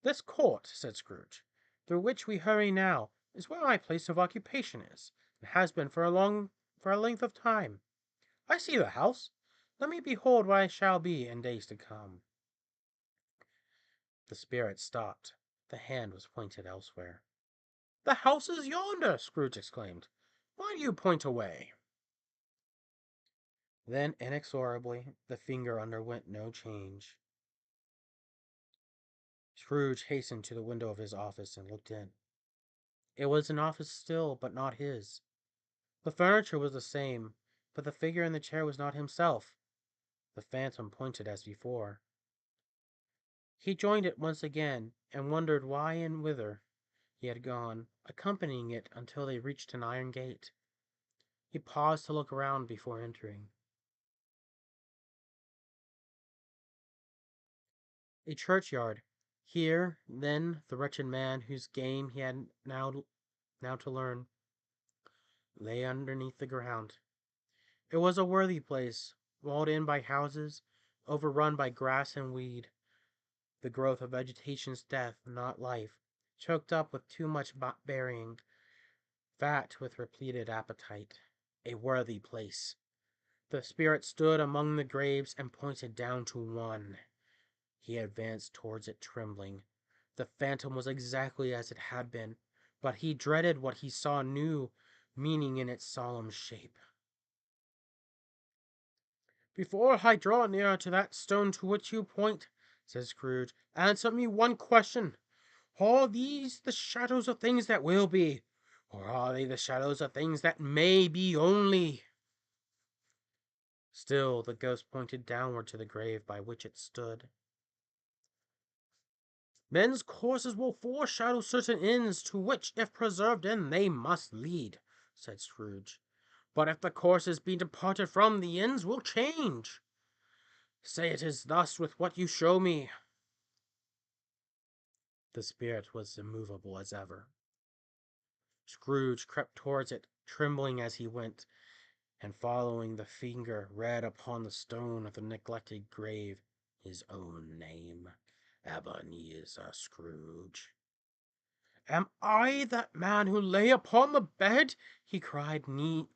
"This court," said Scrooge, "through which we hurry now, is where my place of occupation is, and has been for a length of time. I see the house. Let me behold what I shall be in days to come." The spirit stopped. The hand was pointed elsewhere. "The house is yonder!" Scrooge exclaimed. "Why do you point away?" Then, inexorably, the finger underwent no change. Scrooge hastened to the window of his office and looked in. It was an office still, but not his. The furniture was the same, but the figure in the chair was not himself. The phantom pointed as before. He joined it once again, and wondered why and whither he had gone, accompanying it until they reached an iron gate. He paused to look around before entering. A churchyard. Here, then, the wretched man whose game he had now to learn, lay underneath the ground. It was a worthy place, walled in by houses, overrun by grass and weed, the growth of vegetation's death, not life, choked up with too much burying, fat with repleted appetite. A worthy place. The spirit stood among the graves and pointed down to one. He advanced towards it trembling. The phantom was exactly as it had been, but he dreaded what he saw new meaning in its solemn shape. "Before I draw near to that stone to which you point," said Scrooge, "answer me one question. Are these the shadows of things that will be, or are they the shadows of things that may be only?" Still the ghost pointed downward to the grave by which it stood. "Men's courses will foreshadow certain ends, to which, if preserved in, they must lead," said Scrooge. "But if the courses be departed from, the ends will change. Say it is thus with what you show me." The spirit was immovable as ever. Scrooge crept towards it, trembling as he went, and following the finger, read upon the stone of the neglected grave his own name, Ebenezer Scrooge. "Am I that man who lay upon the bed?" he cried,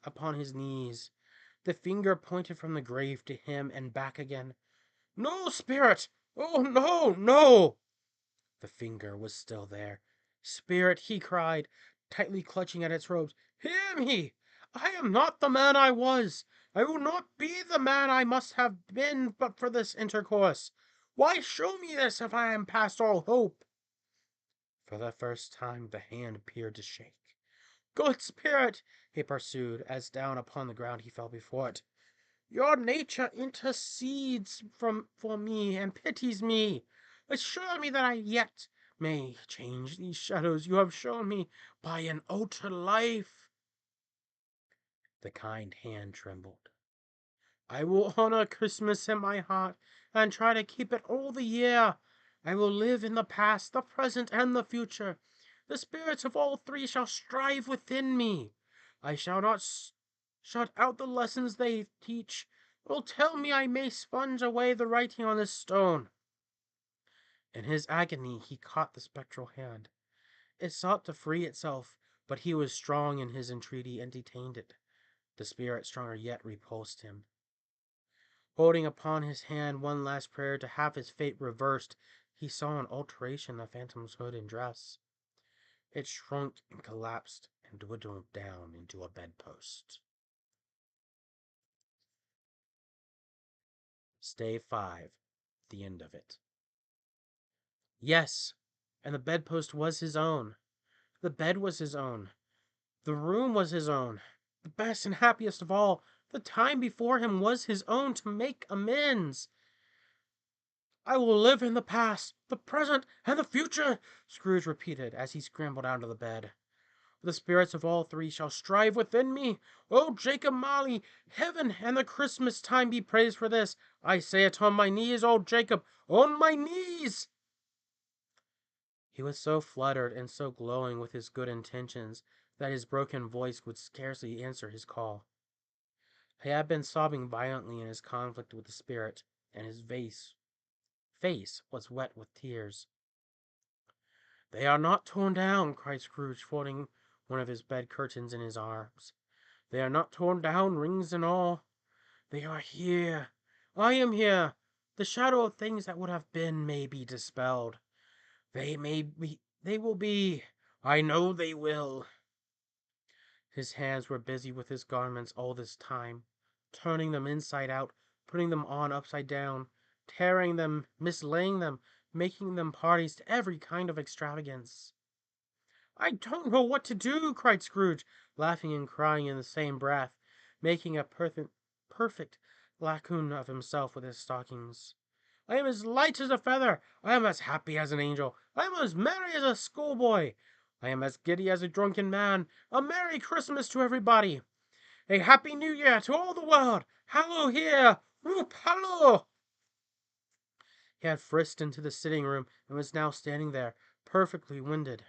upon his knees. The finger pointed from the grave to him and back again. "No, spirit! Oh, no, no!" The finger was still there. "Spirit," he cried, tightly clutching at its robes, "hear me! I am not the man I was. I will not be the man I must have been but for this intercourse. Why show me this if I am past all hope?" For the first time the hand appeared to shake. "Good spirit," he pursued, as down upon the ground he fell before it, "your nature intercedes for me and pities me. Assure me that I yet may change these shadows you have shown me by an outer life." The kind hand trembled. "I will honor Christmas in my heart, and try to keep it all the year. I will live in the past, the present, and the future. The spirits of all three shall strive within me. I shall not shut out the lessons they teach, Oh, tell me I may sponge away the writing on this stone." In his agony he caught the spectral hand. It sought to free itself, but he was strong in his entreaty and detained it. The spirit, stronger yet, repulsed him. Holding upon his hand one last prayer to have his fate reversed, he saw an alteration of Phantom's hood and dress. It shrunk and collapsed and dwindled down into a bedpost. Stave 5. The end of it. Yes, and the bedpost was his own. The bed was his own. The room was his own. The best and happiest of all, the time before him was his own to make amends. "I will live in the past, the present, and the future," Scrooge repeated as he scrambled out of the bed. "The spirits of all three shall strive within me. Oh, Jacob Marley, heaven and the Christmas time be praised for this. I say it on my knees, oh Jacob, on my knees!" He was so fluttered and so glowing with his good intentions that his broken voice would scarcely answer his call. He had been sobbing violently in his conflict with the spirit, and his face was wet with tears. "They are not torn down," cried Scrooge, folding one of his bed curtains in his arms. "They are not torn down, rings and all. They are here. I am here. The shadow of things that would have been may be dispelled. They will be. I know they will." His hands were busy with his garments all this time, turning them inside out, putting them on upside down, tearing them, mislaying them, making them parties to every kind of extravagance. "I don't know what to do," cried Scrooge, laughing and crying in the same breath, making a perfect raccoon of himself with his stockings. "I am as light as a feather. I am as happy as an angel. I am as merry as a schoolboy. I am as giddy as a drunken man. A Merry Christmas to everybody. A Happy New Year to all the world. Hallo here! Whoop, hallo!" He had frisked into the sitting room and was now standing there, perfectly winded.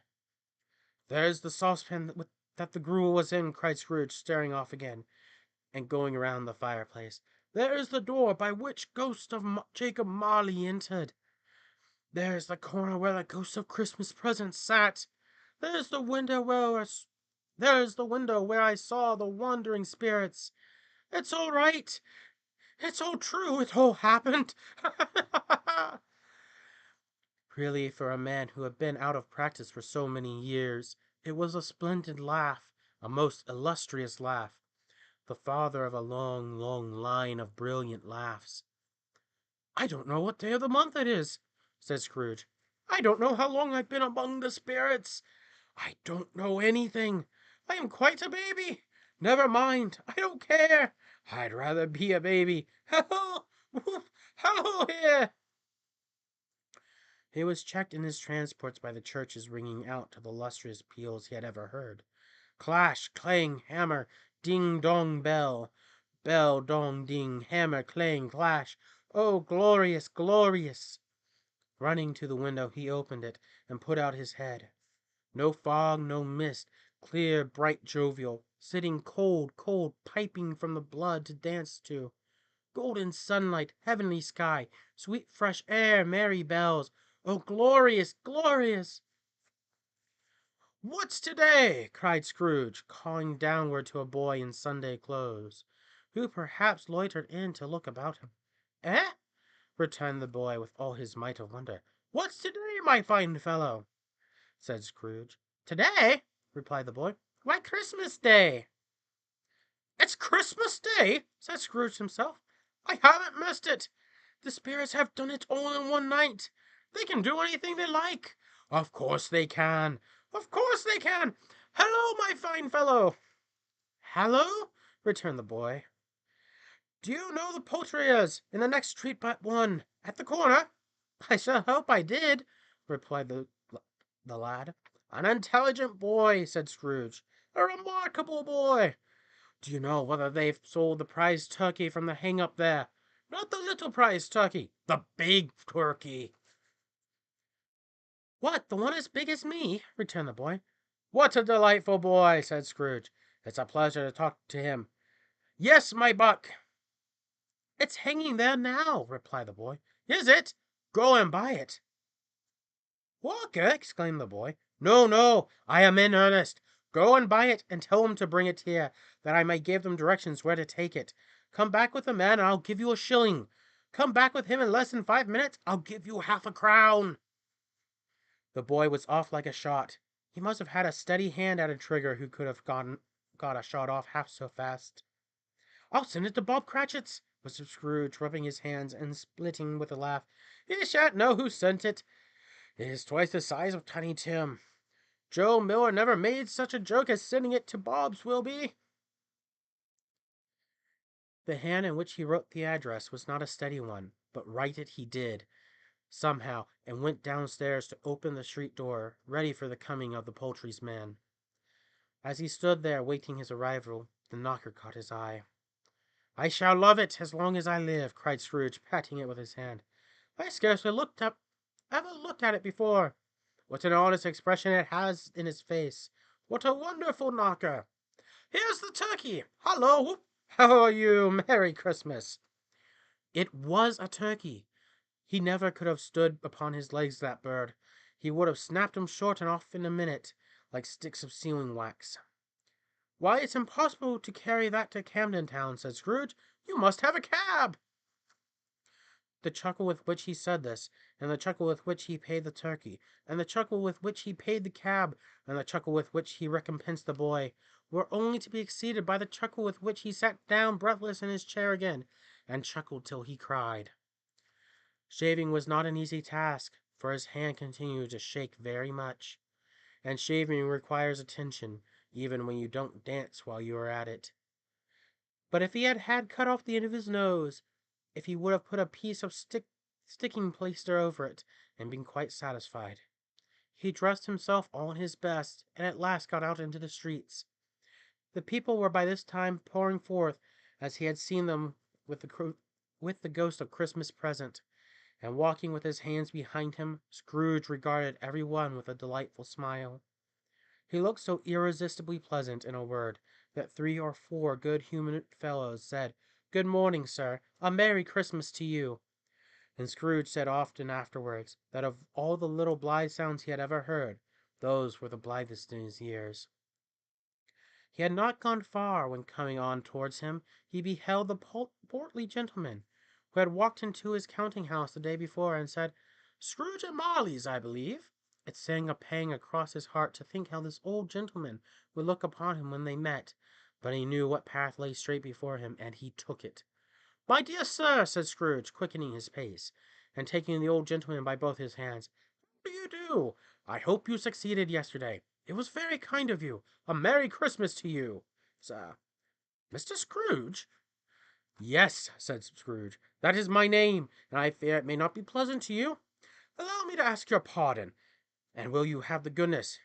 "There's the saucepan that the gruel was in," cried Scrooge, staring off again, and going around the fireplace. "There's the door by which ghost of Jacob Marley entered. There's the corner where the ghost of Christmas present sat. There's the window where I saw the wandering spirits. It's all right. It's all true. It all happened." Really, for a man who had been out of practice for so many years, it was a splendid laugh, a most illustrious laugh, the father of a long, long line of brilliant laughs. "I don't know what day of the month it is," said Scrooge. "I don't know how long I've been among the spirits. I don't know anything. I am quite a baby. Never mind. I don't care. I'd rather be a baby. Hello! Whoop! Hello here!" He was checked in his transports by the churches ringing out to the lustrous peals he had ever heard. Clash, clang, hammer, ding dong bell. Bell, dong, ding, hammer, clang, clash. Oh, glorious, glorious! Running to the window, he opened it and put out his head. No fog, no mist, clear, bright, jovial, sitting cold, cold, piping from the blood to dance to. Golden sunlight, heavenly sky, sweet fresh air, merry bells. Oh, glorious, glorious! "What's today?" cried Scrooge, calling downward to a boy in Sunday clothes, who perhaps loitered in to look about him. "Eh?" returned the boy with all his might of wonder. "What's today, my fine fellow?" said Scrooge. "Today?" replied the boy. "Why, Christmas Day." "It's Christmas Day!" said Scrooge himself. "I haven't missed it. The spirits have done it all in one night. They can do anything they like. Of course they can. Of course they can. Hello, my fine fellow." "Hallo!" returned the boy. "Do you know the poulterer's in the next street but one, at the corner?" "I shall hope I did," replied the lad. "An intelligent boy," said Scrooge. "A remarkable boy. Do you know whether they've sold the prize turkey from the hang-up there? Not the little prize turkey, the big turkey." "What, the one as big as me?" returned the boy. "What a delightful boy!" said Scrooge. "It's a pleasure to talk to him. Yes, my buck." It's hanging there now, replied the boy. Is it? Go and buy it. Walker, exclaimed the boy. No, no, I am in earnest. Go and buy it, and tell them to bring it here, that I may give them directions where to take it. Come back with the man, and I'll give you a shilling. Come back with him in less than 5 minutes, I'll give you half a crown. The boy was off like a shot. He must have had a steady hand at a trigger who could have got a shot off half so fast. I'll send it to Bob Cratchit's, whispered Scrooge, rubbing his hands and splitting with a laugh. He shan't know who sent it. It is twice the size of Tiny Tim. Joe Miller never made such a joke as sending it to Bob's, will be. The hand in which he wrote the address was not a steady one, but write it he did, somehow, and went downstairs to open the street door, ready for the coming of the poultry's man. As he stood there waiting his arrival, the knocker caught his eye. I shall love it as long as I live, cried Scrooge, patting it with his hand. I scarcely ever looked at it before. What an honest expression it has in its face. What a wonderful knocker. Here's the turkey. Hallo! How are you? Merry Christmas. It was a turkey. He never could have stood upon his legs, that bird. He would have snapped 'em short and off in a minute, like sticks of sealing wax. Why, it's impossible to carry that to Camden Town, said Scrooge. You must have a cab. The chuckle with which he said this, and the chuckle with which he paid the turkey, and the chuckle with which he paid the cab, and the chuckle with which he recompensed the boy, were only to be exceeded by the chuckle with which he sat down breathless in his chair again, and chuckled till he cried. Shaving was not an easy task, for his hand continued to shake very much, and shaving requires attention, even when you don't dance while you are at it. But if he had cut off the end of his nose, if he would have put a piece of sticking plaster over it, and been quite satisfied. He dressed himself all in his best, and at last got out into the streets. The people were by this time pouring forth, as he had seen them with the ghost of Christmas present, and walking with his hands behind him, Scrooge regarded every one with a delightful smile. He looked so irresistibly pleasant, in a word, that 3 or 4 good-humored fellows said, Good morning, sir. A Merry Christmas to you. And Scrooge said often afterwards that of all the little blithe sounds he had ever heard, those were the blithest in his ears. He had not gone far when, coming on towards him, he beheld the portly gentleman who had walked into his counting-house the day before and said, Scrooge and Marley's, I believe. It sang a pang across his heart to think how this old gentleman would look upon him when they met, but he knew what path lay straight before him, and he took it. My dear sir, said Scrooge, quickening his pace, and taking the old gentleman by both his hands, how do you do? I hope you succeeded yesterday. It was very kind of you. A Merry Christmas to you, sir. Mr. Scrooge? Yes, said Scrooge, that is my name, and I fear it may not be pleasant to you. Allow me to ask your pardon, and will you have the goodness?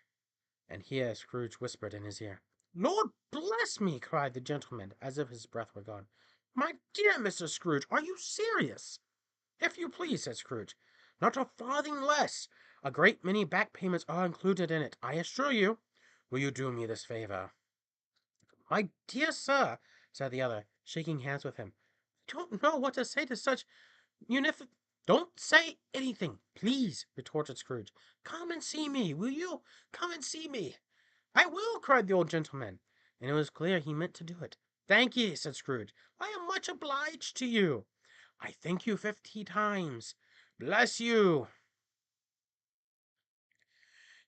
And here Scrooge whispered in his ear. Lord bless me, cried the gentleman, as if his breath were gone. My dear Mr. Scrooge, are you serious? If you please, said Scrooge. Not a farthing less. A great many back payments are included in it, I assure you. Will you do me this favor? My dear sir, said the other, shaking hands with him, I don't know what to say to such Don't say anything, please, retorted Scrooge. Come and see me, will you? Come and see me. I will, cried the old gentleman, and it was clear he meant to do it. Thank ye, said Scrooge. I am much obliged to you. I thank you 50 times. Bless you.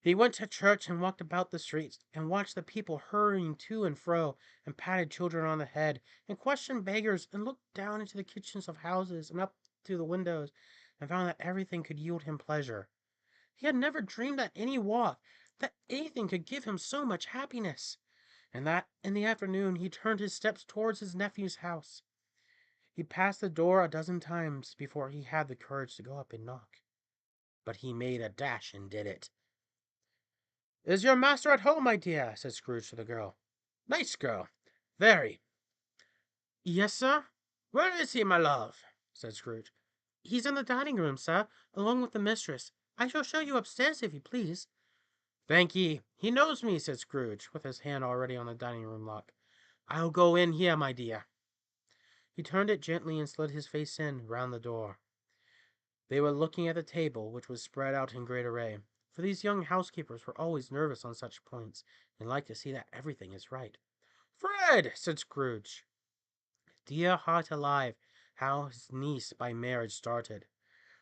He went to church and walked about the streets, and watched the people hurrying to and fro, and patted children on the head, and questioned beggars, and looked down into the kitchens of houses and up to the windows, and found that everything could yield him pleasure. He had never dreamed that any walk, that anything could give him so much happiness, and that in the afternoon he turned his steps towards his nephew's house. He passed the door a dozen times before he had the courage to go up and knock, but he made a dash and did it. Is your master at home, my dear? Said Scrooge to the girl. Nice girl. Very. Yes, sir. Where is he, my love? Said Scrooge. He's in the dining room, sir, along with the mistress. I shall show you upstairs, if you please. Thank ye. He knows me, said Scrooge, with his hand already on the dining room lock. I'll go in here, my dear. He turned it gently and slid his face in round the door. They were looking at the table, which was spread out in great array, for these young housekeepers were always nervous on such points, and like to see that everything is right. "Fred!" said Scrooge. Dear heart alive, how his niece by marriage started!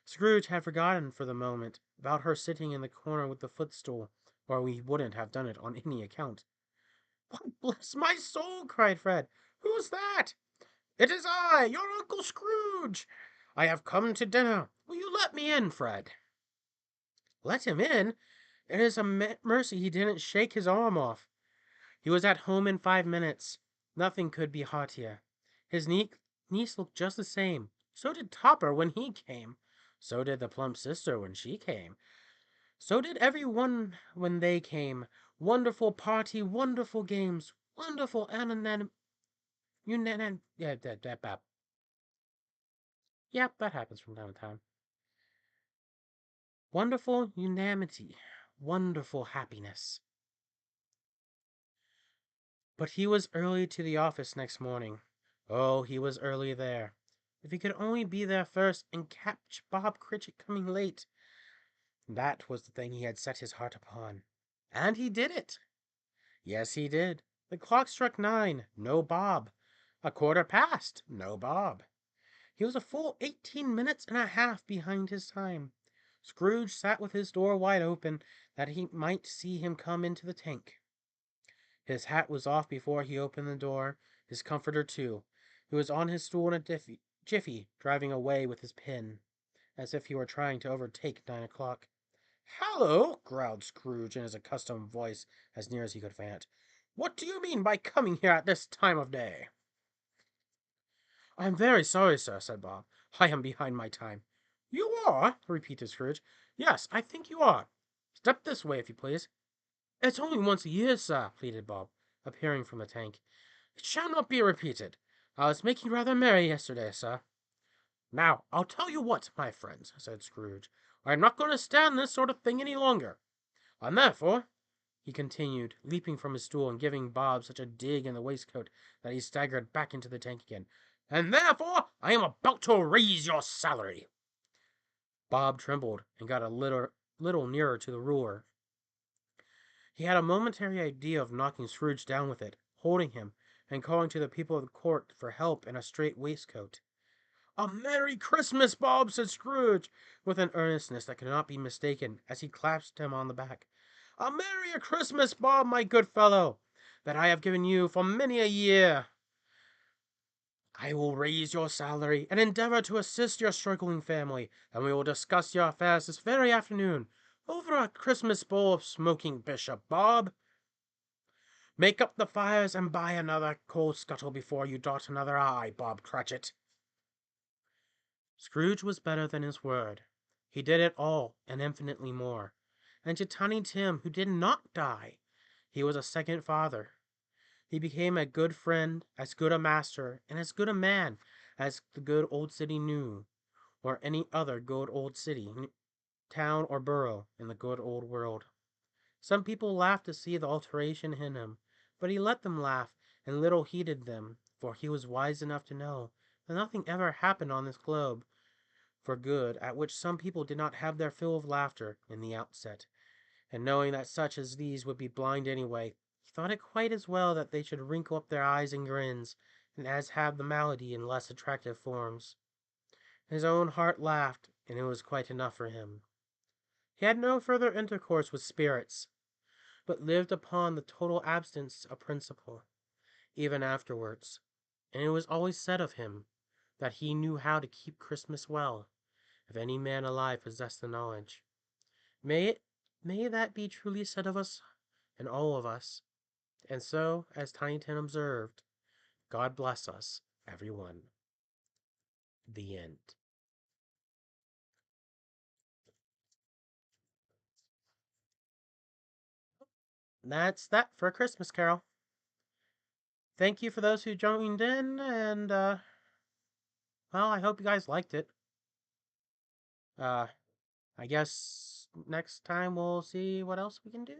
Scrooge had forgotten for the moment about her sitting in the corner with the footstool, or he wouldn't have done it on any account. "Why, bless my soul!" cried Fred. "Who's that?" "It is I, your Uncle Scrooge. I have come to dinner. Will you let me in, Fred?" Let him in? It is a mercy he didn't shake his arm off. He was at home in 5 minutes. Nothing could be heartier. His niece looked just the same. So did Topper when he came. So did the plump sister when she came. So did every one when they came. Wonderful party, wonderful games, wonderful Yep, that happens from time to time. Wonderful unanimity, wonderful happiness. But he was early to the office next morning. Oh, he was early there. If he could only be there first and catch Bob Cratchit coming late. That was the thing he had set his heart upon. And he did it. Yes, he did. The clock struck 9. No Bob. A quarter past. No Bob. He was a full 18 minutes and a half behind his time. Scrooge sat with his door wide open, that he might see him come into the tank. His hat was off before he opened the door, his comforter too. He was on his stool in a jiffy, driving away with his pen, as if he were trying to overtake 9 o'clock. "Hallo!" growled Scrooge in his accustomed voice, as near as he could fan it. "What do you mean by coming here at this time of day?" "I am very sorry, sir," said Bob. "I am behind my time." "You are?" repeated Scrooge. "Yes, I think you are. Step this way, if you please." "It's only once a year, sir," pleaded Bob, appearing from the tank. "It shall not be repeated. I was making rather merry yesterday, sir." "Now, I'll tell you what, my friends," said Scrooge. "I am not going to stand this sort of thing any longer. And therefore," he continued, leaping from his stool and giving Bob such a dig in the waistcoat that he staggered back into the tank again, "and therefore I am about to raise your salary." Bob trembled and got a little nearer to the ruler. He had a momentary idea of knocking Scrooge down with it, holding him, and calling to the people of the court for help in a strait waistcoat. "A Merry Christmas, Bob!" said Scrooge, with an earnestness that could not be mistaken, as he clasped him on the back. "A Merry Christmas, Bob, my good fellow, that I have given you for many a year. I will raise your salary, and endeavor to assist your struggling family, and we will discuss your affairs this very afternoon, over a Christmas bowl of smoking bishop, Bob. Make up the fires and buy another coal scuttle before you dot another I, Bob Cratchit." Scrooge was better than his word. He did it all, and infinitely more. And to Tiny Tim, who did not die, he was a second father. He became a good friend, as good a master, and as good a man as the good old city knew, or any other good old city, town, or borough in the good old world. Some people laughed to see the alteration in him, but he let them laugh, and little heeded them, for he was wise enough to know that nothing ever happened on this globe for good at which some people did not have their fill of laughter in the outset, and knowing that such as these would be blind anyway, he thought it quite as well that they should wrinkle up their eyes and grins, and as have the malady in less attractive forms. His own heart laughed, and it was quite enough for him. He had no further intercourse with spirits, but lived upon the total abstinence of principle, even afterwards, and it was always said of him that he knew how to keep Christmas well, if any man alive possessed the knowledge. May that be truly said of us and all of us. And so, as Tiny Tim observed, God bless us, every one. The end. That's that for A Christmas Carol. Thank you for those who joined in, and, well, I hope you guys liked it. I guess next time we'll see what else we can do.